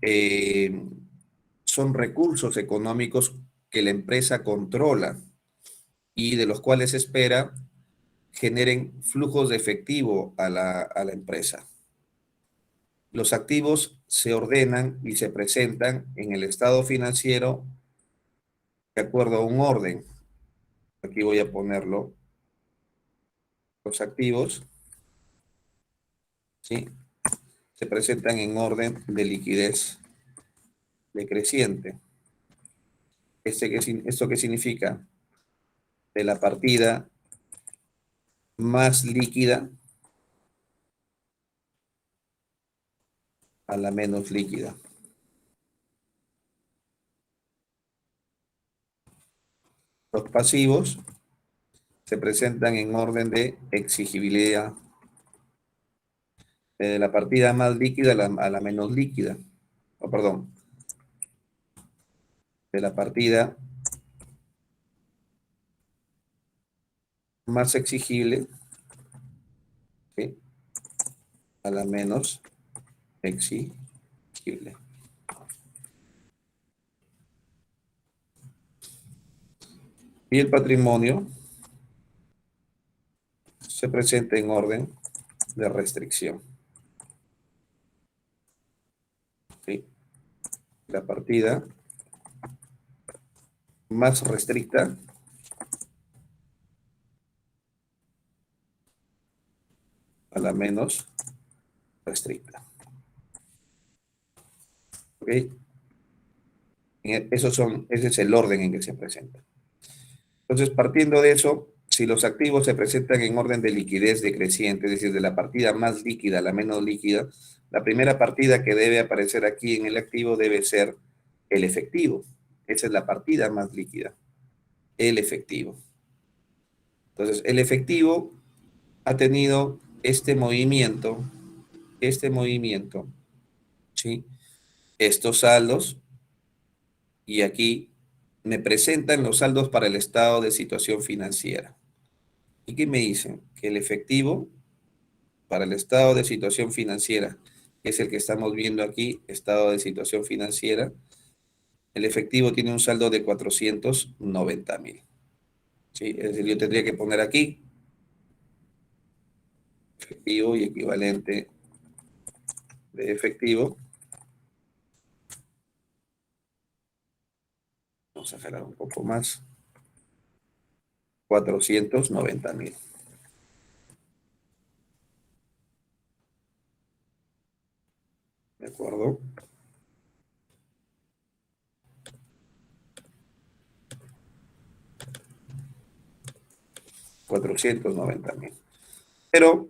recursos económicos que la empresa controla y de los cuales espera generen flujos de efectivo a la empresa. Los activos se ordenan y se presentan en el estado financiero de acuerdo a un orden. Aquí voy a ponerlo. Los activos, ¿sí?, se presentan en orden de liquidez decreciente. ¿Esto qué significa? De la partida más líquida a la menos líquida. Los pasivos se presentan en orden de exigibilidad, de la partida más líquida a la menos líquida. Oh, perdón, de la partida más exigible, ¿sí?, a la menos exigible. Y el patrimonio se presenta en orden de restricción, ¿sí? La partida más restricta a la menos restricta. ¿Ok? Ese es el orden en que se presenta. Entonces, partiendo de eso, si los activos se presentan en orden de liquidez decreciente, es decir, de la partida más líquida a la menos líquida, la primera partida que debe aparecer aquí en el activo debe ser el efectivo. Esa es la partida más líquida, el efectivo. Entonces, el efectivo ha tenido este movimiento, ¿sí?, estos saldos, y aquí me presentan los saldos para el estado de situación financiera. ¿Y qué me dicen? Que el efectivo para el estado de situación financiera, que es el que estamos viendo aquí, estado de situación financiera, el efectivo tiene un saldo de 490.000. ¿Sí? Es decir, yo tendría que poner aquí efectivo y equivalente de efectivo. Vamos a jalar un poco más. 490.000. ¿De acuerdo? $490.000. Pero,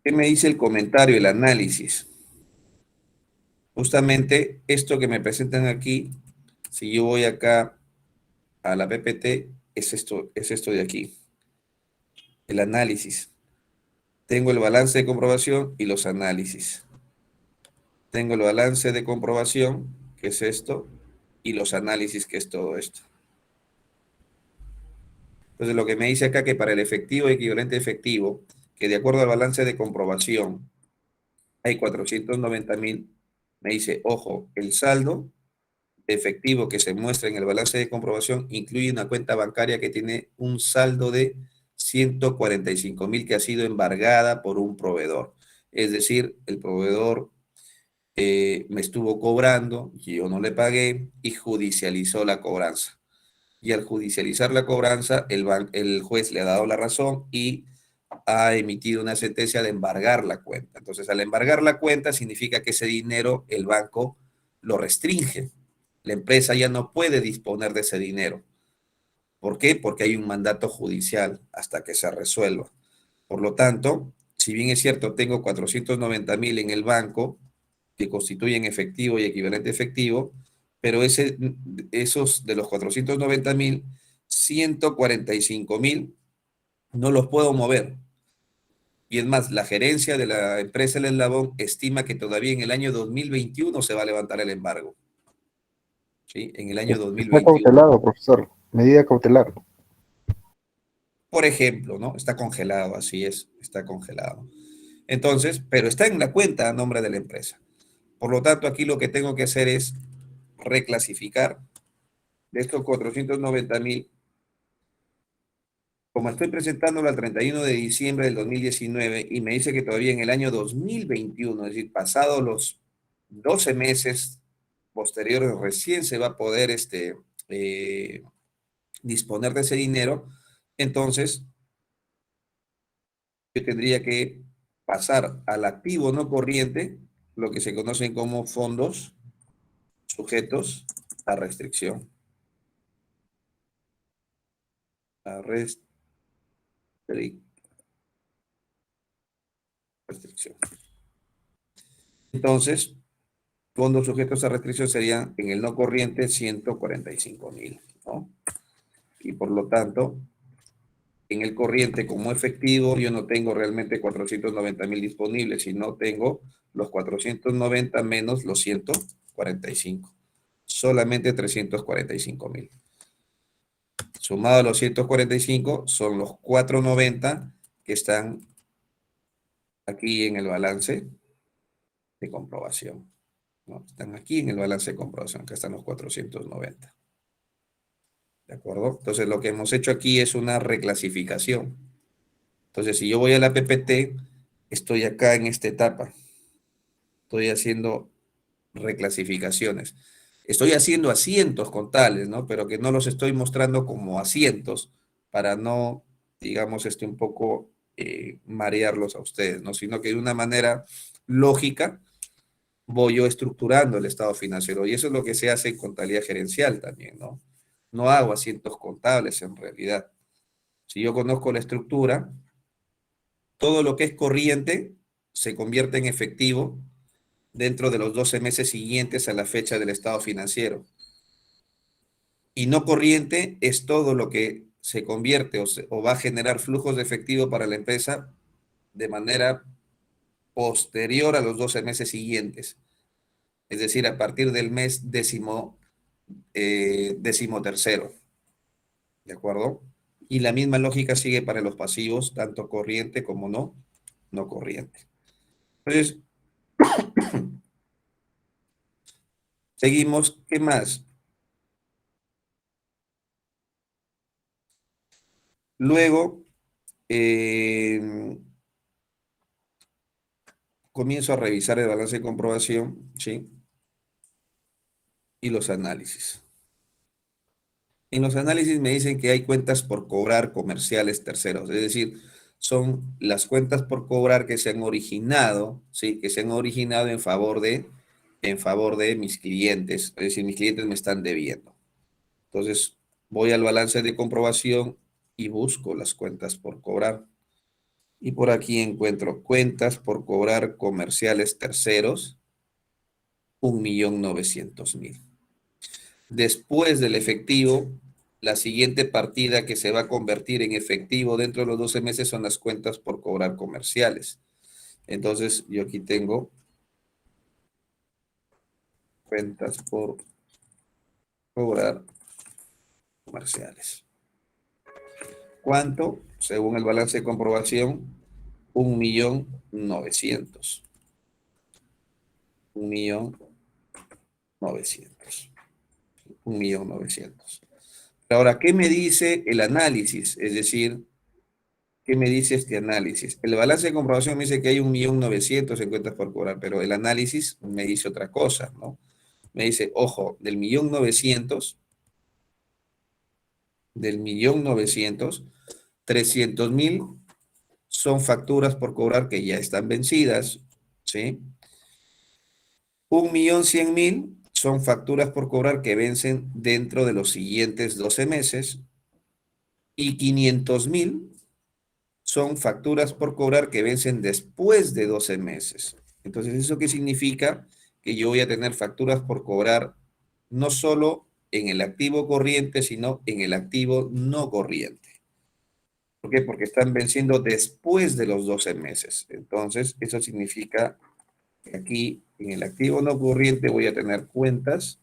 ¿qué me dice el comentario, el análisis? Justamente esto que me presentan aquí, si yo voy acá a la PPT, es esto de aquí. El análisis. Tengo el balance de comprobación y los análisis. Tengo el balance de comprobación, que es esto, y los análisis, que es todo esto. Entonces, lo que me dice acá que para el efectivo equivalente efectivo, que de acuerdo al balance de comprobación hay 490.000, me dice, ojo, el saldo efectivo que se muestra en el balance de comprobación incluye una cuenta bancaria que tiene un saldo de 145.000 que ha sido embargada por un proveedor. Es decir, el proveedor me estuvo cobrando, yo no le pagué y judicializó la cobranza. Y al judicializar la cobranza, el juez le ha dado la razón y ha emitido una sentencia de embargar la cuenta. Entonces, al embargar la cuenta significa que ese dinero el banco lo restringe. La empresa ya no puede disponer de ese dinero. ¿Por qué? Porque hay un mandato judicial hasta que se resuelva. Por lo tanto, si bien es cierto, tengo 490.000 en el banco, que constituyen efectivo y equivalente efectivo, pero esos de los 490.000, 145.000 no los puedo mover. Y es más, la gerencia de la empresa El Eslabón estima que todavía en el año 2021 se va a levantar el embargo. ¿Sí? En el año Está 2021. cautelado, profesor. Medida cautelar. Por ejemplo, ¿no? Está congelado, así es, está congelado. Entonces, pero está en la cuenta a nombre de la empresa. Por lo tanto, aquí lo que tengo que hacer es reclasificar de estos 490.000. Como estoy presentándolo al 31 de diciembre del 2019 y me dice que todavía en el año 2021, es decir, pasados los 12 meses posteriores, recién se va a poder disponer de ese dinero, entonces yo tendría que pasar al activo no corriente, lo que se conocen como fondos sujetos a restricción. A restricción. Entonces, fondos sujetos a restricción serían en el no corriente 145.000, ¿no? Y por lo tanto, en el corriente como efectivo yo no tengo realmente 490.000 disponibles, sino tengo los 490 menos los 145. Solamente 345.000. Sumado a los 145 son los 490 que están aquí en el balance de comprobación, ¿no? Están aquí en el balance de comprobación, que están los 490. ¿De acuerdo? Entonces, lo que hemos hecho aquí es una reclasificación. Entonces, si yo voy a la PPT, estoy acá en esta etapa. Estoy haciendo reclasificaciones. Estoy haciendo asientos contables, ¿no? Pero que no los estoy mostrando como asientos para no, digamos, un poco marearlos a ustedes, ¿no? Sino que de una manera lógica voy yo estructurando el estado financiero. Y eso es lo que se hace en contabilidad gerencial también, ¿no? No hago asientos contables en realidad. Si yo conozco la estructura, todo lo que es corriente se convierte en efectivo dentro de los 12 meses siguientes a la fecha del estado financiero. Y no corriente es todo lo que se convierte o va a generar flujos de efectivo para la empresa de manera posterior a los 12 meses siguientes. Es decir, a partir del mes decimotercero. ¿De acuerdo? Y la misma lógica sigue para los pasivos, tanto corriente como no corriente. Entonces, seguimos. ¿Qué más? Luego, comienzo a revisar el balance de comprobación, ¿sí? Y los análisis. En los análisis me dicen que hay cuentas por cobrar comerciales terceros, es decir, son las cuentas por cobrar que se han originado, ¿sí? Que se han originado en favor de mis clientes, es decir, mis clientes me están debiendo. Entonces, voy al balance de comprobación y busco las cuentas por cobrar. Y por aquí encuentro cuentas por cobrar comerciales terceros, 1.900.000. Después del efectivo, la siguiente partida que se va a convertir en efectivo dentro de los 12 meses son las cuentas por cobrar comerciales. Entonces, yo aquí tengo cuentas por cobrar comerciales. ¿Cuánto? Según el balance de comprobación, 1.900.000. 1.900.000. 1.900.000. Ahora, ¿qué me dice el análisis? Es decir, ¿qué me dice este análisis? El balance de comprobación me dice que hay 1.900.000 en cuentas por cobrar, pero el análisis me dice otra cosa, ¿no? Me dice, ojo, del 1.900.000, 300.000 son facturas por cobrar que ya están vencidas, ¿sí? 1.100.000 son facturas por cobrar que vencen dentro de los siguientes 12 meses y 500.000 son facturas por cobrar que vencen después de 12 meses. Entonces, ¿eso qué significa? Que yo voy a tener facturas por cobrar no solo en el activo corriente, sino en el activo no corriente. ¿Por qué? Porque están venciendo después de los 12 meses. Entonces, eso significa que aquí en el activo no corriente voy a tener cuentas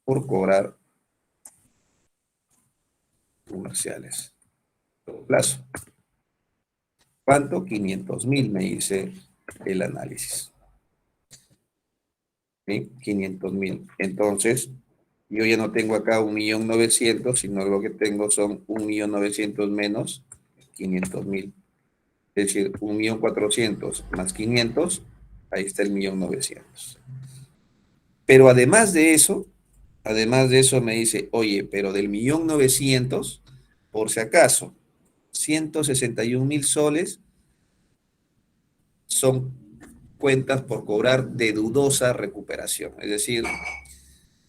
por cobrar comerciales. Todo plazo. ¿Cuánto? 500.000 me dice el análisis. ¿Sí? 500.000. Entonces, yo ya no tengo acá 1.900.000, sino lo que tengo son 1.900.000 menos 500.000. Es decir, 1.400.000 más 500, ahí está el 1.900.000. Pero además de eso me dice, oye, pero del 1.900.000, por si acaso, 161.000 soles son cuentas por cobrar de dudosa recuperación. Es decir,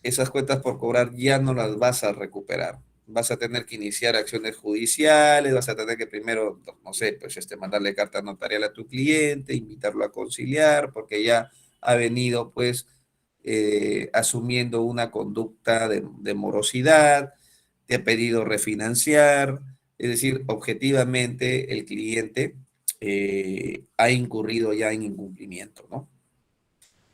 esas cuentas por cobrar ya no las vas a recuperar. Vas a tener que iniciar acciones judiciales, vas a tener que primero, no sé, pues mandarle carta notarial a tu cliente, invitarlo a conciliar, porque ya ha venido pues asumiendo una conducta de morosidad, te ha pedido refinanciar, es decir, objetivamente el cliente ha incurrido ya en incumplimiento, ¿no?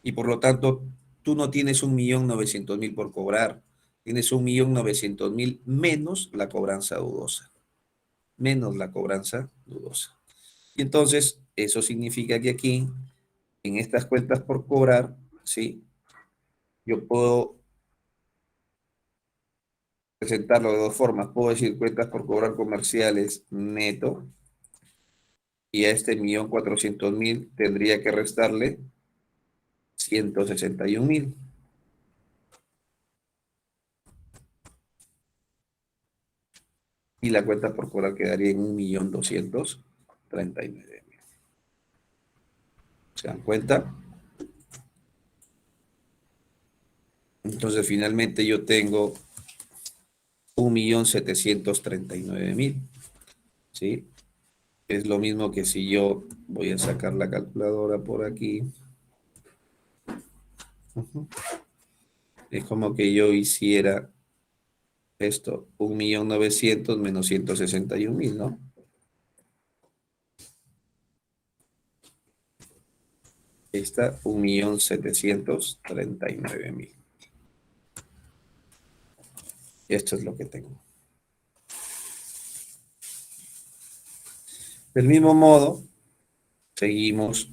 Y por lo tanto, tú no tienes 1.900.000 por cobrar, tienes 1.900.000 menos la cobranza dudosa, menos la cobranza dudosa. Y entonces, eso significa que aquí, en estas cuentas por cobrar, ¿sí? Yo puedo presentarlo de dos formas. Puedo decir cuentas por cobrar comerciales neto, y a este 1.400.000 tendría que restarle 161.000. Y la cuenta por cobrar quedaría en 1.239.000. ¿Se dan cuenta? Entonces, finalmente yo tengo 1.739.000. ¿Sí? Es lo mismo que si yo voy a sacar la calculadora por aquí. Es como que yo hiciera esto, 1.900.000 menos 161.000, ¿no? Ahí está, 1.739.000. Esto es lo que tengo. Del mismo modo, seguimos.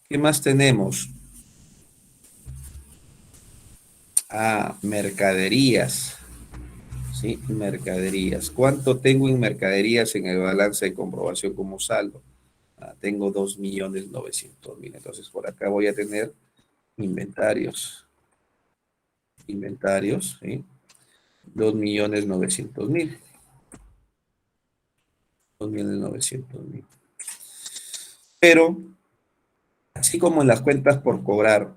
¿Qué más tenemos? Mercaderías. ¿Sí? Mercaderías. ¿Cuánto tengo en mercaderías en el balance de comprobación como saldo? Tengo 2.900.000. Entonces, por acá voy a tener inventarios. Inventarios, ¿sí? 2.900.000. 2.900.000. Pero, así como en las cuentas por cobrar,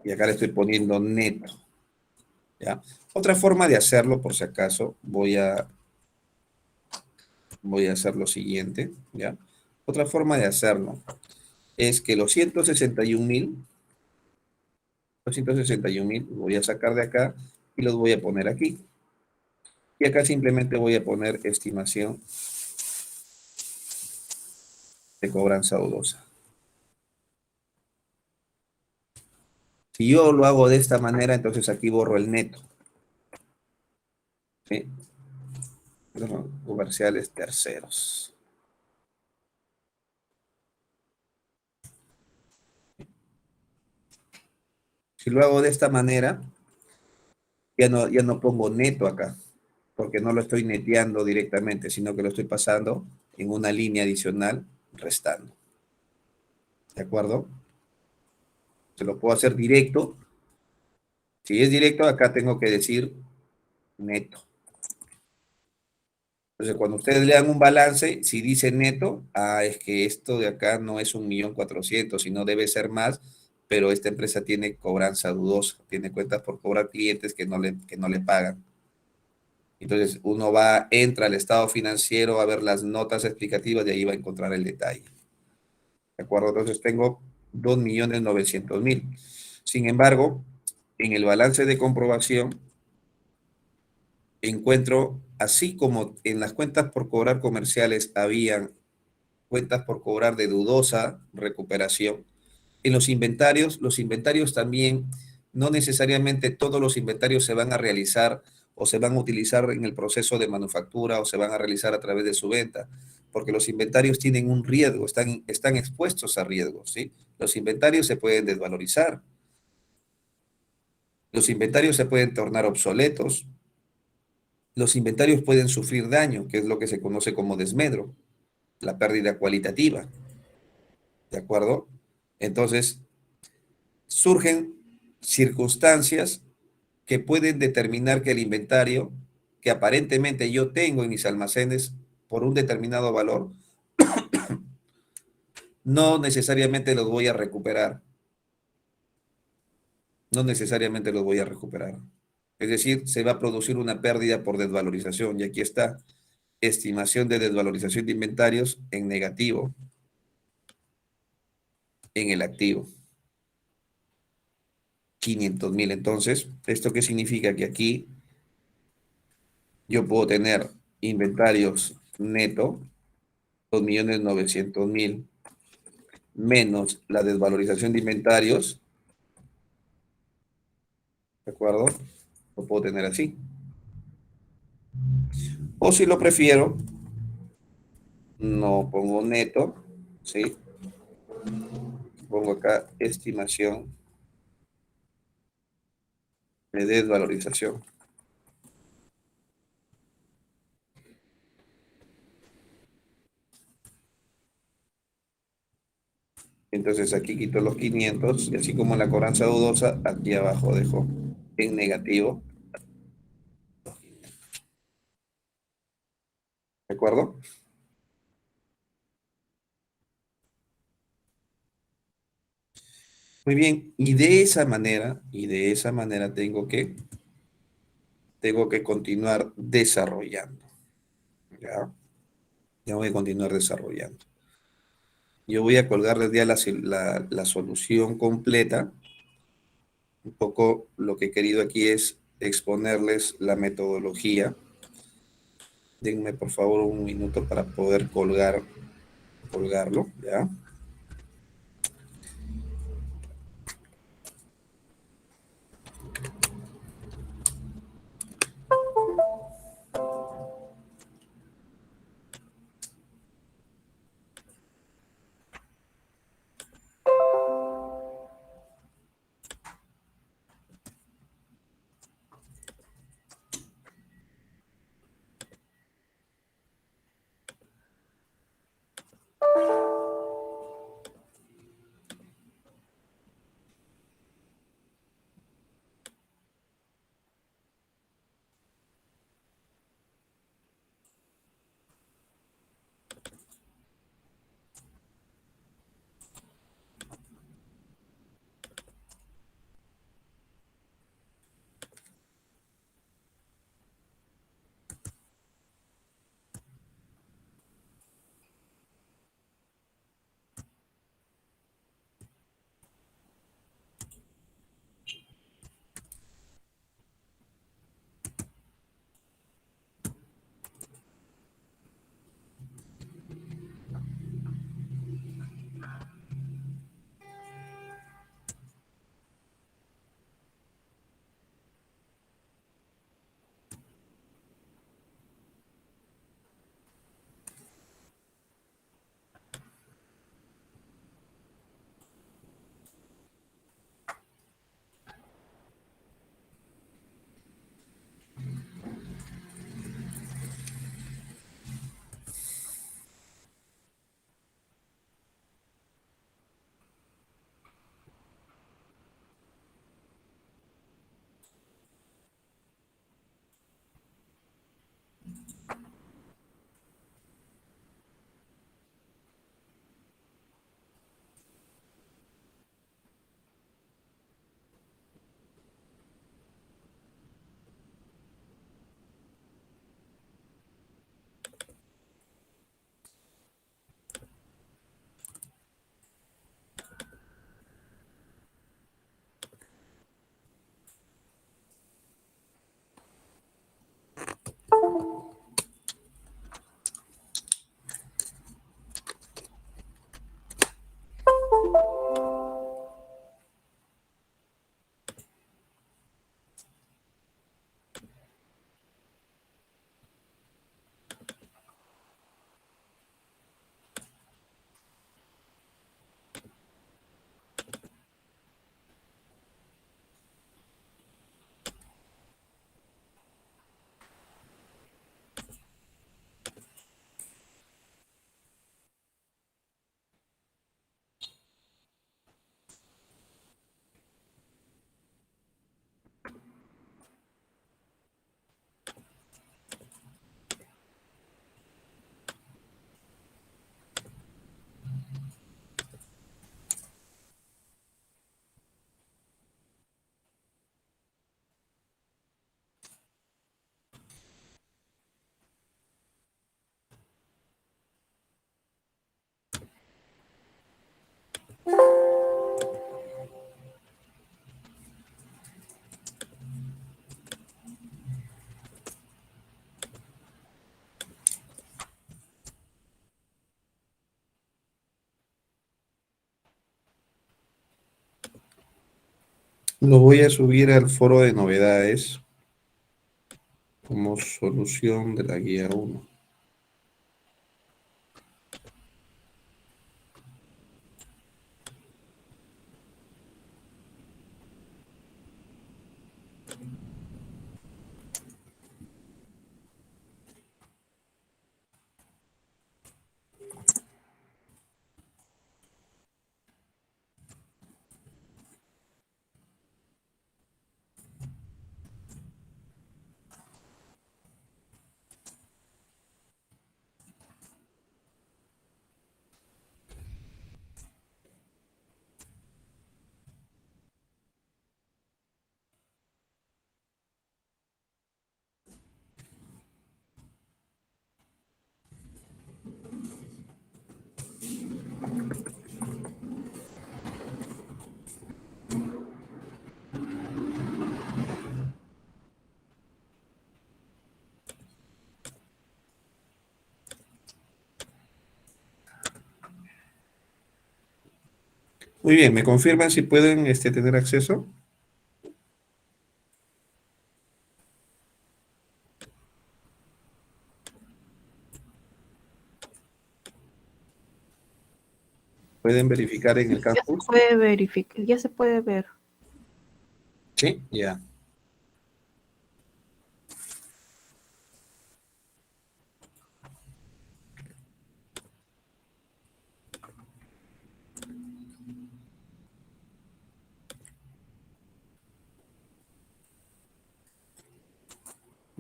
y acá le estoy poniendo neto, ¿ya? Otra forma de hacerlo, por si acaso, voy a hacer lo siguiente, ¿ya? Otra forma de hacerlo es que los 161.000 voy a sacar de acá y los voy a poner aquí. Y acá simplemente voy a poner estimación de cobranza dudosa. Si yo lo hago de esta manera, entonces aquí borro el neto. ¿Sí? Comerciales terceros. Si lo hago de esta manera, ya no pongo neto acá, porque no lo estoy neteando directamente, sino que lo estoy pasando en una línea adicional restando. ¿De acuerdo? Se lo puedo hacer directo. Si es directo, acá tengo que decir neto. Entonces, cuando ustedes lean un balance, si dice neto, es que esto de acá no es 1.400.000, sino debe ser más, pero esta empresa tiene cobranza dudosa, tiene cuentas por cobrar clientes que no le pagan. Entonces uno entra al estado financiero a ver las notas explicativas y ahí va a encontrar el detalle. ¿De acuerdo? Entonces tengo 2.900.000. Sin embargo, en el balance de comprobación encuentro, así como en las cuentas por cobrar comerciales habían cuentas por cobrar de dudosa recuperación, en los inventarios también, no necesariamente todos los inventarios se van a realizar o se van a utilizar en el proceso de manufactura o se van a realizar a través de su venta, porque los inventarios tienen un riesgo, están expuestos a riesgos, ¿sí? Los inventarios se pueden desvalorizar, los inventarios se pueden tornar obsoletos, los inventarios pueden sufrir daño, que es lo que se conoce como desmedro, la pérdida cualitativa, ¿de acuerdo? Entonces, surgen circunstancias que pueden determinar que el inventario que aparentemente yo tengo en mis almacenes por un determinado valor, no necesariamente los voy a recuperar. No necesariamente los voy a recuperar. Es decir, se va a producir una pérdida por desvalorización. Y aquí está, estimación de desvalorización de inventarios en negativo en el activo. 500.000. Entonces, ¿esto qué significa? Que aquí yo puedo tener inventarios neto, 2.900.000, menos la desvalorización de inventarios, ¿de acuerdo? Lo puedo tener así. O si lo prefiero, no pongo neto, ¿sí? Pongo acá estimación de desvalorización. Entonces aquí quito los 500 y así como la cobranza dudosa, aquí abajo dejo en negativo. ¿De acuerdo? Muy bien, y de esa manera tengo que continuar desarrollando. ¿Ya? Ya voy a continuar desarrollando. Yo voy a colgarles ya la solución completa. Un poco lo que he querido aquí es exponerles la metodología. Denme por favor un minuto para poder colgarlo, ¿ya? Lo voy a subir al foro de novedades como solución de la guía 1. Muy bien, ¿me confirman si pueden tener acceso? ¿Pueden verificar en el Ya se campus? puede verificar, ya se puede ver. Sí, ya.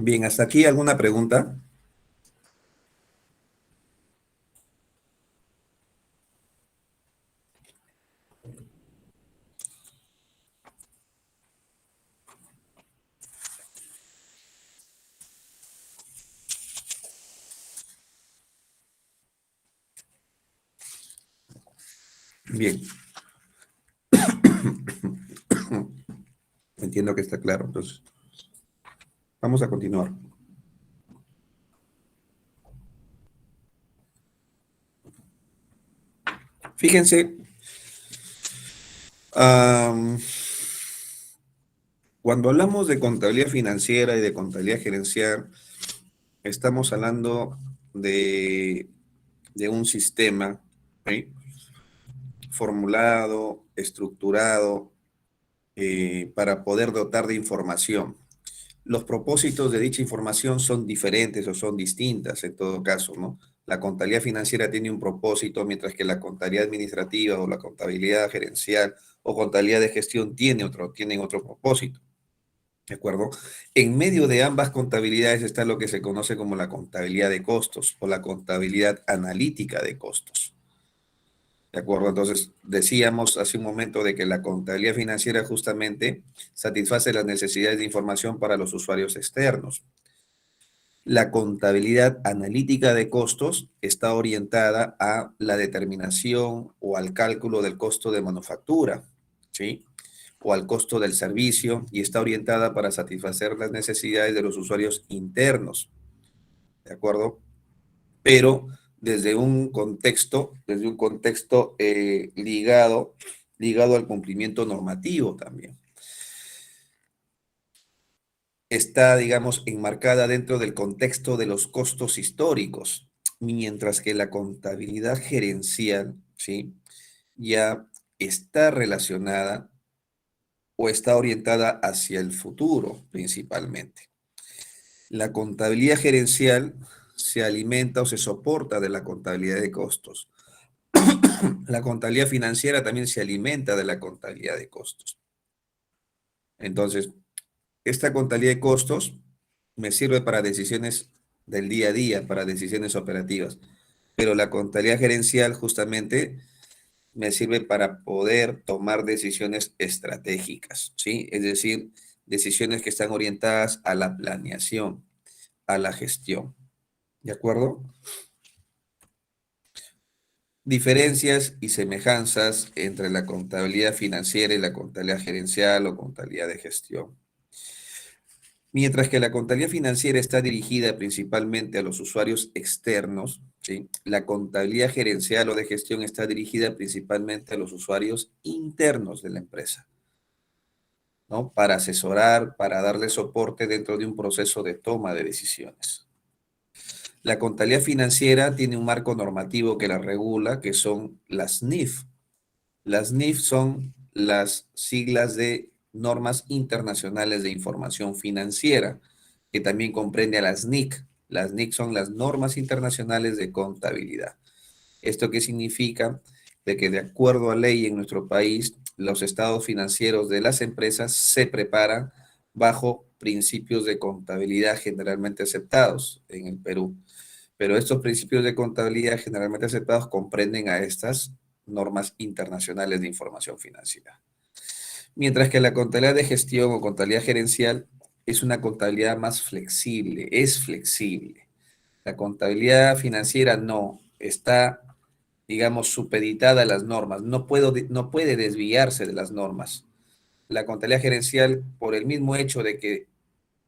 Bien, hasta aquí alguna pregunta. Bien. Entiendo que está claro, entonces vamos a continuar. Fíjense, cuando hablamos de contabilidad financiera y de contabilidad gerencial, estamos hablando de un sistema, ¿sí?, formulado, estructurado, para poder dotar de información. Los propósitos de dicha información son diferentes o son distintas en todo caso, ¿no? La contabilidad financiera tiene un propósito, mientras que la contabilidad administrativa o la contabilidad gerencial o contabilidad de gestión tienen otro propósito, ¿de acuerdo? En medio de ambas contabilidades está lo que se conoce como la contabilidad de costos o la contabilidad analítica de costos. ¿De acuerdo? Entonces, decíamos hace un momento de que la contabilidad financiera justamente satisface las necesidades de información para los usuarios externos. La contabilidad analítica de costos está orientada a la determinación o al cálculo del costo de manufactura, ¿sí?, o al costo del servicio, y está orientada para satisfacer las necesidades de los usuarios internos, ¿de acuerdo? Pero desde un contexto ligado al cumplimiento normativo también. Está, digamos, enmarcada dentro del contexto de los costos históricos, mientras que la contabilidad gerencial, ¿sí?, ya está relacionada o está orientada hacia el futuro principalmente. La contabilidad gerencial se alimenta o se soporta de la contabilidad de costos. La contabilidad financiera también se alimenta de la contabilidad de costos. Entonces, esta contabilidad de costos me sirve para decisiones del día a día, para decisiones operativas. pero la contabilidad gerencial justamente me sirve para poder tomar decisiones estratégicas, ¿sí? Es decir, decisiones que están orientadas a la planeación, a la gestión, ¿de acuerdo? Diferencias y semejanzas entre la contabilidad financiera y la contabilidad gerencial o contabilidad de gestión. Mientras que la contabilidad financiera está dirigida principalmente a los usuarios externos, ¿sí? La contabilidad gerencial o de gestión está dirigida principalmente a los usuarios internos de la empresa, ¿no? Para asesorar, para darle soporte dentro de un proceso de toma de decisiones. La contabilidad financiera tiene un marco normativo que la regula, que son las NIF. Las NIF son las siglas de Normas Internacionales de Información Financiera, que también comprende a las NIC. Las NIC son las Normas Internacionales de Contabilidad. ¿Esto qué significa? De que de acuerdo a ley en nuestro país, los estados financieros de las empresas se preparan bajo principios de contabilidad generalmente aceptados en el Perú. Pero estos principios de contabilidad generalmente aceptados comprenden a estas normas internacionales de información financiera. Mientras que la contabilidad de gestión o contabilidad gerencial es una contabilidad más flexible, es flexible. La contabilidad financiera no, está, digamos, supeditada a las normas, no puede desviarse de las normas. La contabilidad gerencial, por el mismo hecho de que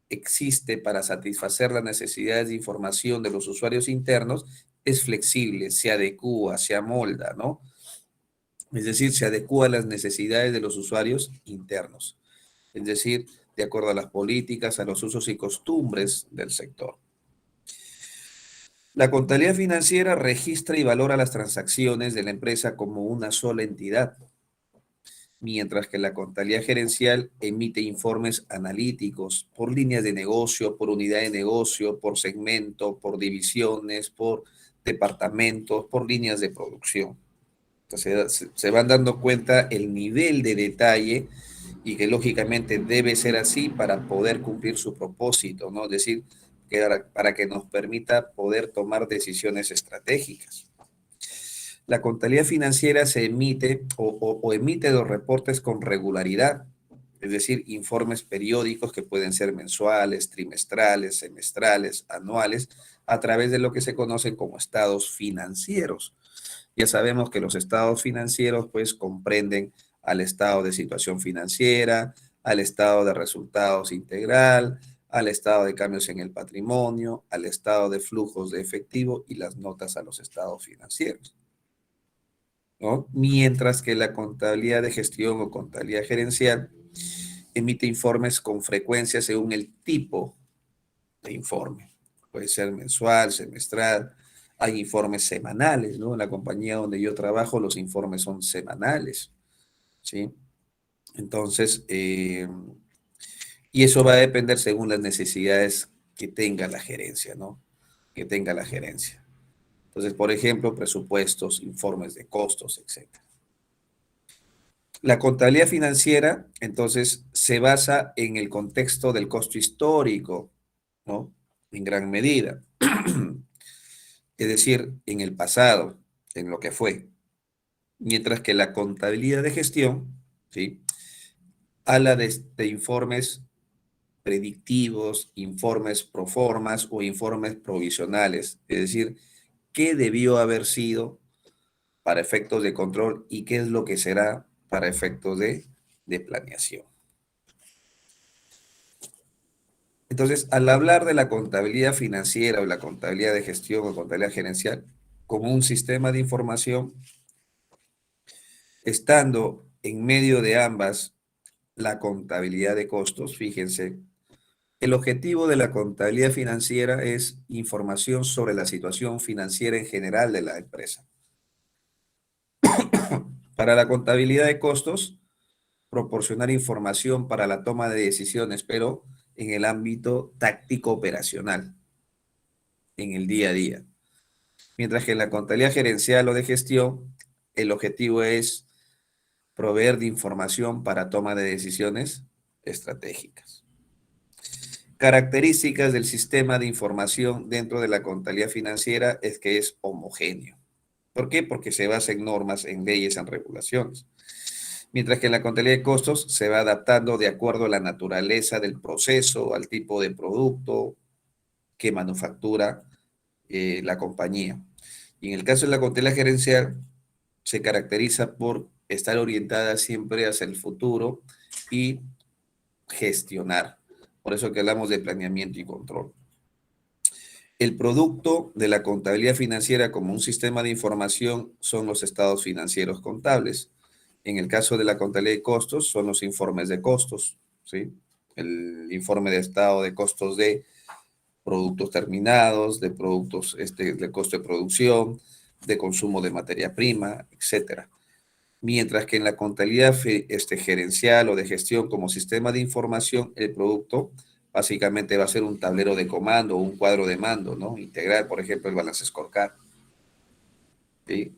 existe para satisfacer las necesidades de información de los usuarios internos, es flexible, se adecúa, se amolda, ¿no? Es decir, se adecúa a las necesidades de los usuarios internos, es decir, de acuerdo a las políticas, a los usos y costumbres del sector. La contabilidad financiera registra y valora las transacciones de la empresa como una sola entidad, mientras que la contabilidad gerencial emite informes analíticos por líneas de negocio, por unidad de negocio, por segmento, por divisiones, por departamentos, por líneas de producción. Entonces se van dando cuenta el nivel de detalle y que lógicamente debe ser así para poder cumplir su propósito, ¿no? Es decir, para que nos permita poder tomar decisiones estratégicas. La contabilidad financiera se emite o emite los reportes con regularidad, es decir, informes periódicos que pueden ser mensuales, trimestrales, semestrales, anuales, a través de lo que se conocen como estados financieros. Ya sabemos que los estados financieros pues comprenden al estado de situación financiera, al estado de resultados integral, al estado de cambios en el patrimonio, al estado de flujos de efectivo y las notas a los estados financieros, ¿no? Mientras que la contabilidad de gestión o contabilidad gerencial emite informes con frecuencia según el tipo de informe. Puede ser mensual, semestral, hay informes semanales, ¿no? En la compañía donde yo trabajo los informes son semanales, ¿sí? Entonces, y eso va a depender según las necesidades que tenga la gerencia, ¿no? Que tenga la gerencia. Entonces, por ejemplo, presupuestos, informes de costos, etc. La contabilidad financiera, entonces, se basa en el contexto del costo histórico, ¿no? En gran medida. Es decir, en el pasado, en lo que fue. Mientras que la contabilidad de gestión, ¿sí? Habla de informes predictivos, informes pro formas o informes provisionales. Es decir, qué debió haber sido para efectos de control y qué es lo que será para efectos de planeación. Entonces, al hablar de la contabilidad financiera o la contabilidad de gestión o contabilidad gerencial como un sistema de información, estando en medio de ambas la contabilidad de costos, fíjense, el objetivo de la contabilidad financiera es información sobre la situación financiera en general de la empresa. Para la contabilidad de costos, proporcionar información para la toma de decisiones, pero en el ámbito táctico operacional, en el día a día. Mientras que en la contabilidad gerencial o de gestión, el objetivo es proveer de información para toma de decisiones estratégicas. Características del sistema de información dentro de la contabilidad financiera es que es homogéneo. ¿Por qué? Porque se basa en normas, en leyes, en regulaciones. Mientras que en la contabilidad de costos se va adaptando de acuerdo a la naturaleza del proceso, al tipo de producto que manufactura la compañía. Y en el caso de la contabilidad gerencial, se caracteriza por estar orientada siempre hacia el futuro y gestionar. Por eso que hablamos de planeamiento y control. El producto de la contabilidad financiera como un sistema de información son los estados financieros contables. En el caso de la contabilidad de costos, son los informes de costos, ¿sí? El informe de estado de costos de productos terminados, de productos, de costo de producción, de consumo de materia prima, etcétera. Mientras que en la contabilidad gerencial o de gestión como sistema de información, el producto básicamente va a ser un tablero de comando o un cuadro de mando, ¿no? Integrar, por ejemplo, el balance scorecard. ¿Sí?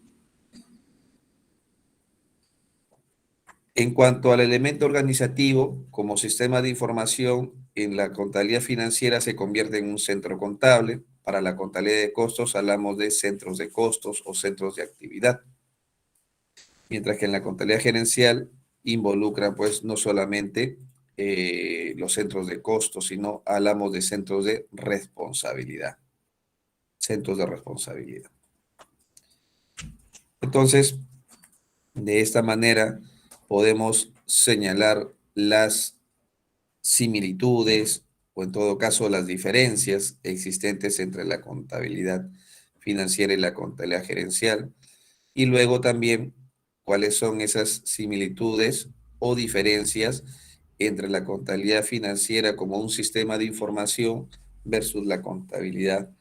En cuanto al elemento organizativo, como sistema de información, en la contabilidad financiera se convierte en un centro contable. Para la contabilidad de costos hablamos de centros de costos o centros de actividad. Mientras que en la contabilidad gerencial involucra pues no solamente los centros de costos, sino hablamos de centros de responsabilidad. Centros de responsabilidad. Entonces, de esta manera podemos señalar las similitudes o en todo caso las diferencias existentes entre la contabilidad financiera y la contabilidad gerencial. Y luego también cuáles son esas similitudes o diferencias entre la contabilidad financiera como un sistema de información versus la contabilidad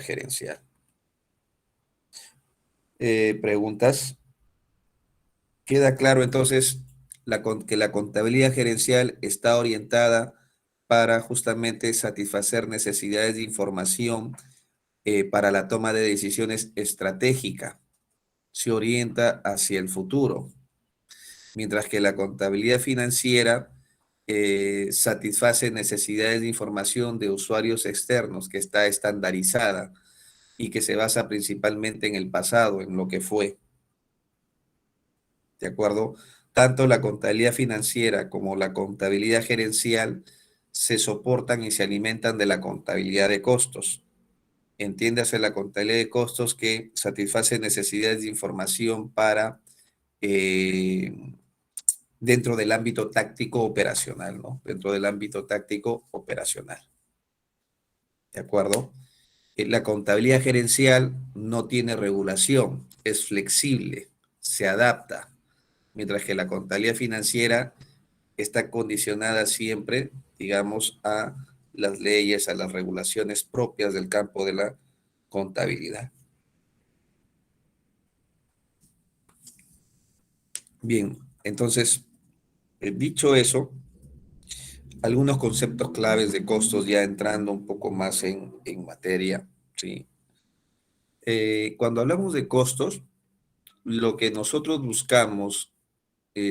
gerencial. Preguntas. Queda claro entonces que la contabilidad gerencial está orientada para justamente satisfacer necesidades de información para la toma de decisiones estratégicas. Se orienta hacia el futuro, mientras que la contabilidad financiera satisface necesidades de información de usuarios externos, que está estandarizada y que se basa principalmente en el pasado, en lo que fue. ¿De acuerdo? Tanto la contabilidad financiera como la contabilidad gerencial se soportan y se alimentan de la contabilidad de costos. Entiéndase la contabilidad de costos que satisface necesidades de información para dentro del ámbito táctico operacional, ¿no? Dentro del ámbito táctico operacional. ¿De acuerdo? La contabilidad gerencial no tiene regulación, es flexible, se adapta, mientras que la contabilidad financiera está condicionada siempre, digamos, a las leyes, a las regulaciones propias del campo de la contabilidad. Bien, entonces, dicho eso, algunos conceptos claves de costos ya entrando un poco más en materia, ¿sí? Cuando hablamos de costos, lo que nosotros buscamos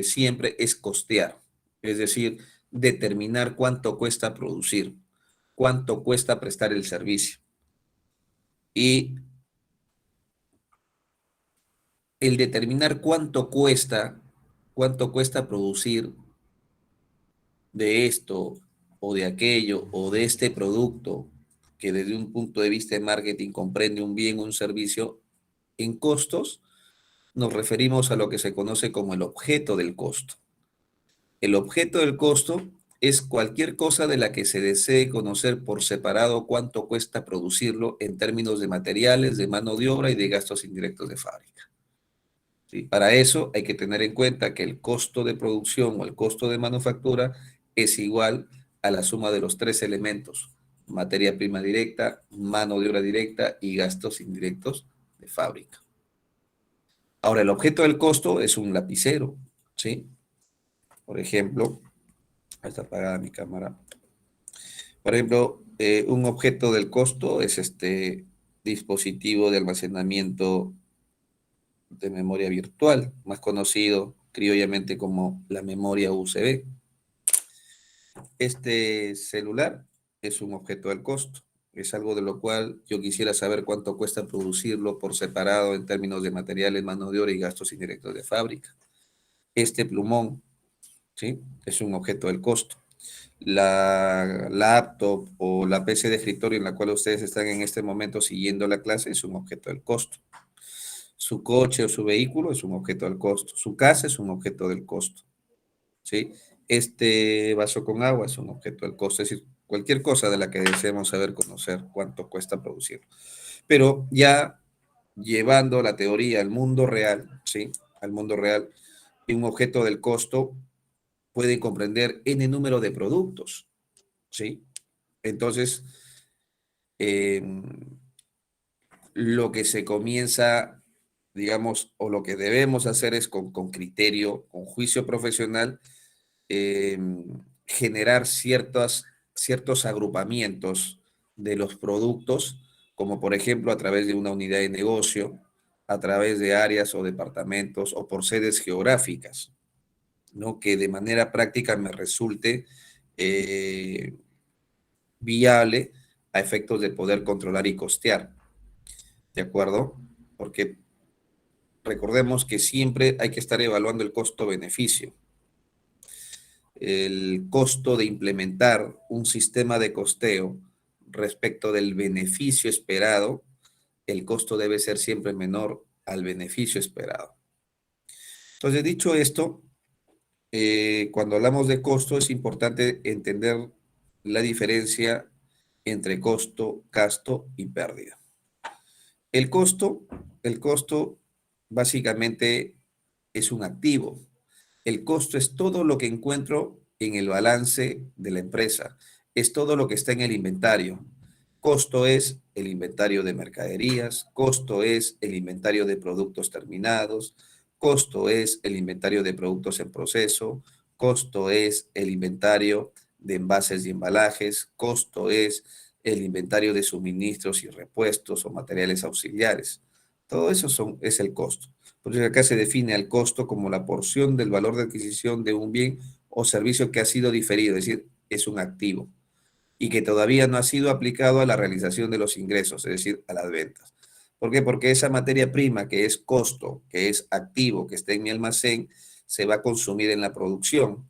siempre es costear, es decir, determinar cuánto cuesta producir, cuánto cuesta prestar el servicio. Y el determinar cuánto cuesta producir de esto o de aquello o de este producto que desde un punto de vista de marketing comprende un bien o un servicio, en costos nos referimos a lo que se conoce como el objeto del costo. El objeto del costo es cualquier cosa de la que se desee conocer por separado cuánto cuesta producirlo en términos de materiales, de mano de obra y de gastos indirectos de fábrica. ¿Sí? Para eso hay que tener en cuenta que el costo de producción o el costo de manufactura es igual a la suma de los tres elementos: materia prima directa, mano de obra directa y gastos indirectos de fábrica. Ahora, el objeto del costo es un lapicero, ¿sí? Por ejemplo, está apagada mi cámara. Por ejemplo, un objeto del costo es este dispositivo de almacenamiento de memoria virtual, más conocido criollamente como la memoria USB. Este celular es un objeto del costo. Es algo de lo cual yo quisiera saber cuánto cuesta producirlo por separado en términos de materiales, mano de obra y gastos indirectos de fábrica. Este plumón, ¿sí? Es un objeto del costo. La laptop o la PC de escritorio en la cual ustedes están en este momento siguiendo la clase es un objeto del costo. Su coche o su vehículo es un objeto del costo. Su casa es un objeto del costo. ¿Sí? Este vaso con agua es un objeto del costo. Es decir, cualquier cosa de la que deseemos saber, conocer cuánto cuesta producirlo. Pero ya llevando la teoría al mundo real, ¿sí? Al mundo real, un objeto del costo puede comprender n número de productos, ¿sí? Entonces, eh, lo que se comienza, digamos, o lo que debemos hacer es con criterio, con juicio profesional, eh, generar ciertos agrupamientos de los productos, como por ejemplo a través de una unidad de negocio, a través de áreas o departamentos o por sedes geográficas, ¿no? Que de manera práctica me resulte viable a efectos de poder controlar y costear, ¿de acuerdo? Porque recordemos que siempre hay que estar evaluando el costo-beneficio. El costo de implementar un sistema de costeo respecto del beneficio esperado, el costo debe ser siempre menor al beneficio esperado. Entonces, dicho esto, cuando hablamos de costo es importante entender la diferencia entre costo, gasto y pérdida. El costo básicamente es un activo. El costo es todo lo que encuentro en el balance de la empresa, es todo lo que está en el inventario. Costo es el inventario de mercaderías, costo es el inventario de productos terminados, costo es el inventario de productos en proceso, costo es el inventario de envases y embalajes, costo es el inventario de suministros y repuestos o materiales auxiliares. Todo eso es el costo. Por eso acá se define al costo como la porción del valor de adquisición de un bien o servicio que ha sido diferido, es decir, es un activo y que todavía no ha sido aplicado a la realización de los ingresos, es decir, a las ventas. ¿Por qué? Porque esa materia prima que es costo, que es activo, que está en mi almacén, se va a consumir en la producción.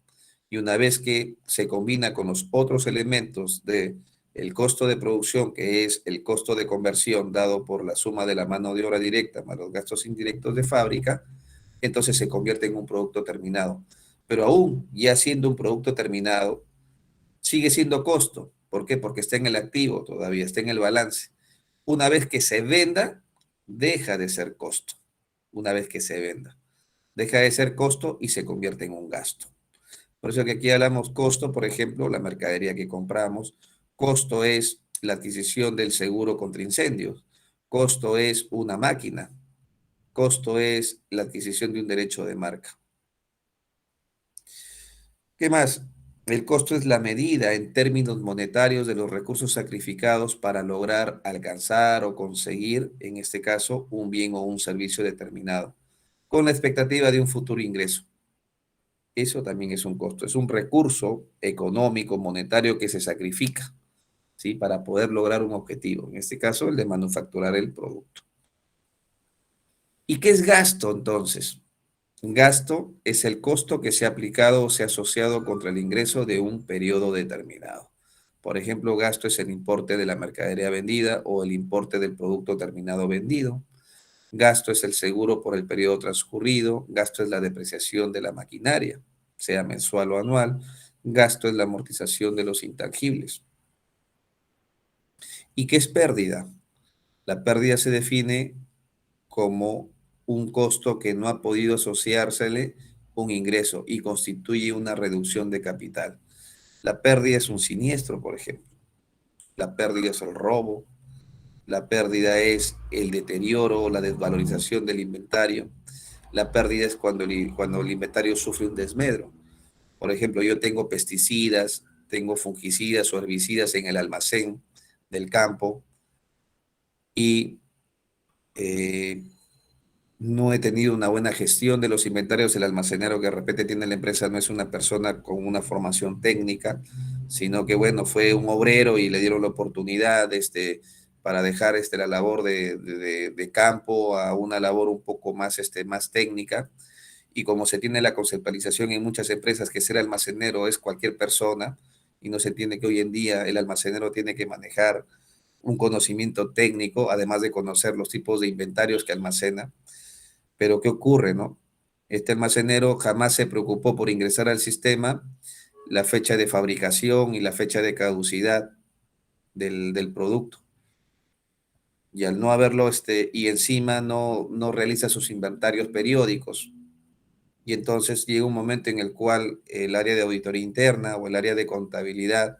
Y una vez que se combina con los otros elementos de el costo de producción, que es el costo de conversión dado por la suma de la mano de obra directa más los gastos indirectos de fábrica, entonces se convierte en un producto terminado. Pero aún ya siendo un producto terminado, sigue siendo costo. ¿Por qué? Porque está en el activo todavía, está en el balance. Una vez que se venda, deja de ser costo. Una vez que se venda, deja de ser costo y se convierte en un gasto. Por eso que aquí hablamos costo, por ejemplo, la mercadería que compramos. Costo es la adquisición del seguro contra incendios. Costo es una máquina. Costo es la adquisición de un derecho de marca. ¿Qué más? El costo es la medida en términos monetarios de los recursos sacrificados para lograr alcanzar o conseguir, en este caso, un bien o un servicio determinado, con la expectativa de un futuro ingreso. Eso también es un costo, es un recurso económico, monetario que se sacrifica, ¿sí? Para poder lograr un objetivo, en este caso, el de manufacturar el producto. ¿Y qué es gasto entonces? Gasto es el costo que se ha aplicado o se ha asociado contra el ingreso de un periodo determinado. Por ejemplo, gasto es el importe de la mercadería vendida o el importe del producto terminado vendido. Gasto es el seguro por el periodo transcurrido. Gasto es la depreciación de la maquinaria, sea mensual o anual. Gasto es la amortización de los intangibles. ¿Y qué es pérdida? La pérdida se define como un costo que no ha podido asociársele un ingreso y constituye una reducción de capital. La pérdida es un siniestro, por ejemplo. La pérdida es el robo. La pérdida es el deterioro o la desvalorización del inventario. La pérdida es cuando el inventario sufre un desmedro. Por ejemplo, yo tengo pesticidas, tengo fungicidas o herbicidas en el almacén del campo y no he tenido una buena gestión de los inventarios. El almacenero que de repente tiene la empresa no es una persona con una formación técnica, sino que, bueno, fue un obrero y le dieron la oportunidad para dejar la labor de campo a una labor un poco más, más técnica. Y como se tiene la conceptualización en muchas empresas que ser almacenero es cualquier persona, y no se entiende que hoy en día el almacenero tiene que manejar un conocimiento técnico, además de conocer los tipos de inventarios que almacena. Pero ¿qué ocurre, no? Este almacenero jamás se preocupó por ingresar al sistema la fecha de fabricación y la fecha de caducidad del producto. Y al no haberlo, y encima no realiza sus inventarios periódicos. Y entonces llega un momento en el cual el área de auditoría interna o el área de contabilidad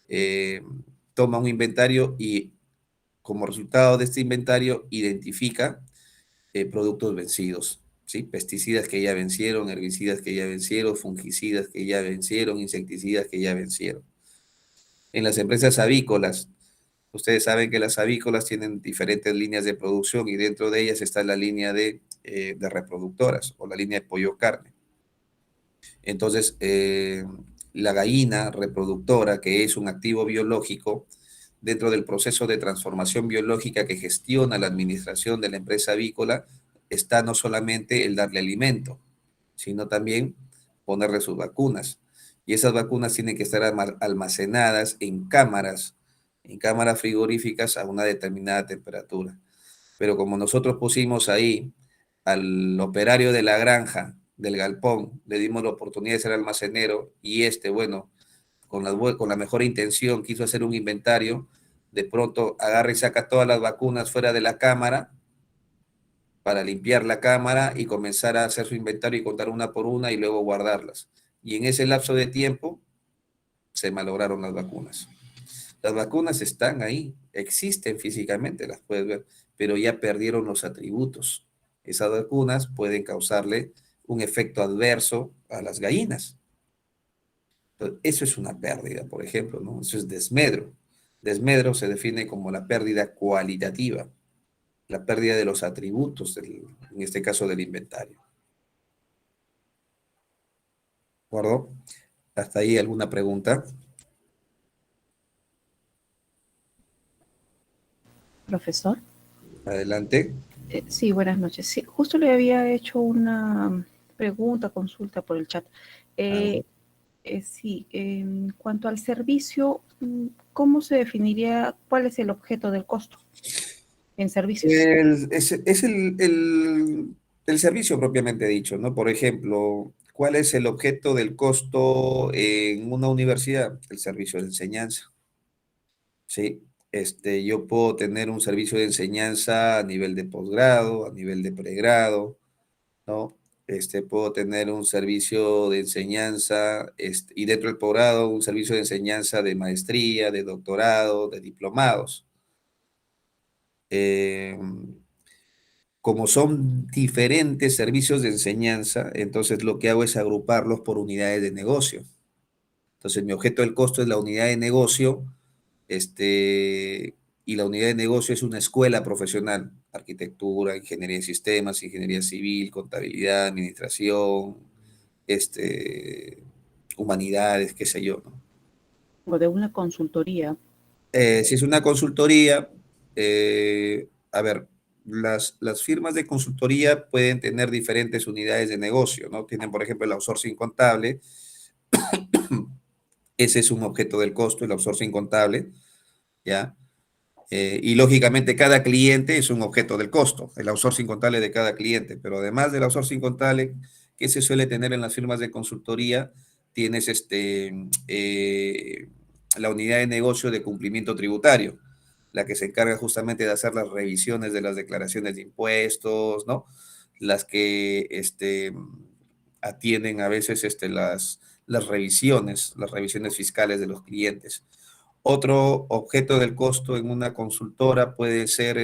eh, toma un inventario y como resultado de este inventario identifica productos vencidos, ¿sí? Pesticidas que ya vencieron, herbicidas que ya vencieron, fungicidas que ya vencieron, insecticidas que ya vencieron. En las empresas avícolas, ustedes saben que las avícolas tienen diferentes líneas de producción y dentro de ellas está la línea de reproductoras o la línea de pollo carne. Entonces, la gallina reproductora, que es un activo biológico, dentro del proceso de transformación biológica que gestiona la administración de la empresa avícola, está no solamente el darle alimento, sino también ponerle sus vacunas. Y esas vacunas tienen que estar almacenadas en cámaras frigoríficas a una determinada temperatura. Pero como nosotros pusimos ahí al operario de la granja, del galpón, le dimos la oportunidad de ser almacenero y bueno, con la mejor intención quiso hacer un inventario, de pronto agarra y saca todas las vacunas fuera de la cámara para limpiar la cámara y comenzar a hacer su inventario y contar una por una y luego guardarlas. Y en ese lapso de tiempo se malograron las vacunas. Las vacunas están ahí, existen físicamente, las puedes ver, pero ya perdieron los atributos. Esas vacunas pueden causarle un efecto adverso a las gallinas. Entonces, eso es una pérdida, por ejemplo, ¿no? Eso es desmedro. Desmedro se define como la pérdida cualitativa, la pérdida de los atributos, en este caso del inventario. ¿De acuerdo? ¿Hasta ahí alguna pregunta? Profesor. Adelante. Sí, buenas noches. Sí, justo le había hecho una pregunta, consulta por el chat. Sí, en cuanto al servicio, ¿cómo se definiría cuál es el objeto del costo en servicios? Es el servicio propiamente dicho, ¿no? Por ejemplo, ¿cuál es el objeto del costo en una universidad? El servicio de enseñanza. Sí, yo puedo tener un servicio de enseñanza a nivel de posgrado, a nivel de pregrado, ¿no? Puedo tener un servicio de enseñanza, y dentro del posgrado, un servicio de enseñanza de maestría, de doctorado, de diplomados. Eh, Como son diferentes servicios de enseñanza, entonces lo que hago es agruparlos por unidades de negocio. Entonces, mi objeto del costo es la unidad de negocio, y la unidad de negocio es una escuela profesional, arquitectura, ingeniería de sistemas, ingeniería civil, contabilidad, administración, humanidades, qué sé yo, ¿no? O de una consultoría. Si es una consultoría, a ver, las firmas de consultoría pueden tener diferentes unidades de negocio, ¿no? Tienen, por ejemplo, el outsourcing contable. Ese es un objeto del costo, el outsourcing contable, ¿ya? Y lógicamente cada cliente es un objeto del costo, el outsourcing contable de cada cliente, pero además del outsourcing contable que se suele tener en las firmas de consultoría, tienes la unidad de negocio de cumplimiento tributario, la que se encarga justamente de hacer las revisiones de las declaraciones de impuestos, ¿no? Las que atienden a veces las revisiones fiscales de los clientes. Otro objeto del costo en una consultora puede ser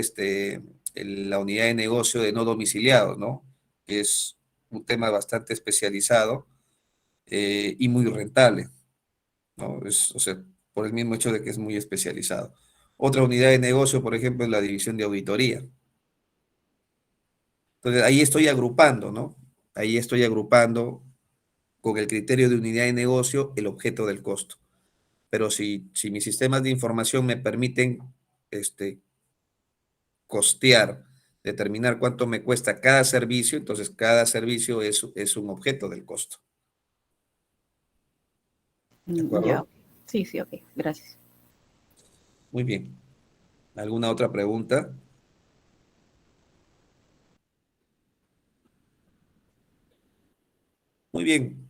la unidad de negocio de no domiciliados, ¿no? Que es un tema bastante especializado y muy rentable, ¿no? O sea, por el mismo hecho de que es muy especializado. Otra unidad de negocio, por ejemplo, es la división de auditoría. Entonces, ahí estoy agrupando, ¿no? Ahí estoy agrupando con el criterio de unidad de negocio el objeto del costo. Pero si mis sistemas de información me permiten costear, determinar cuánto me cuesta cada servicio, entonces cada servicio es un objeto del costo. ¿De acuerdo? Ya. Sí, sí, ok. Gracias. Muy bien. ¿Alguna otra pregunta? Muy bien.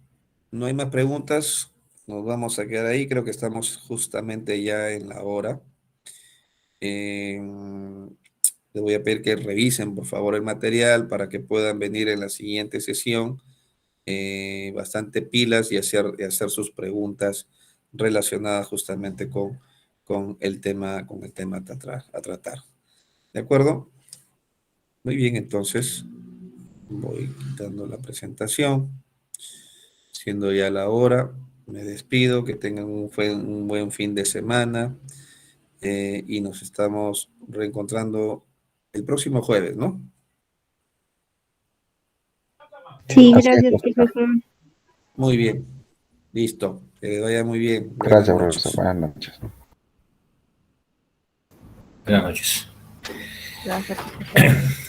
No hay más preguntas. Nos vamos a quedar ahí. Creo que estamos justamente ya en la hora. Les voy a pedir que revisen, por favor, el material para que puedan venir en la siguiente sesión bastante pilas y hacer sus preguntas relacionadas justamente con el tema a tratar. ¿De acuerdo? Muy bien, entonces voy quitando la presentación. Siendo ya la hora, me despido, que tengan un buen fin de semana y nos estamos reencontrando el próximo jueves, ¿no? Sí, Así es, gracias, profesor. profesor. Muy bien, listo, que les vaya muy bien. Buenas Gracias, noches. profesor. Buenas noches. Buenas noches. Gracias, profesor.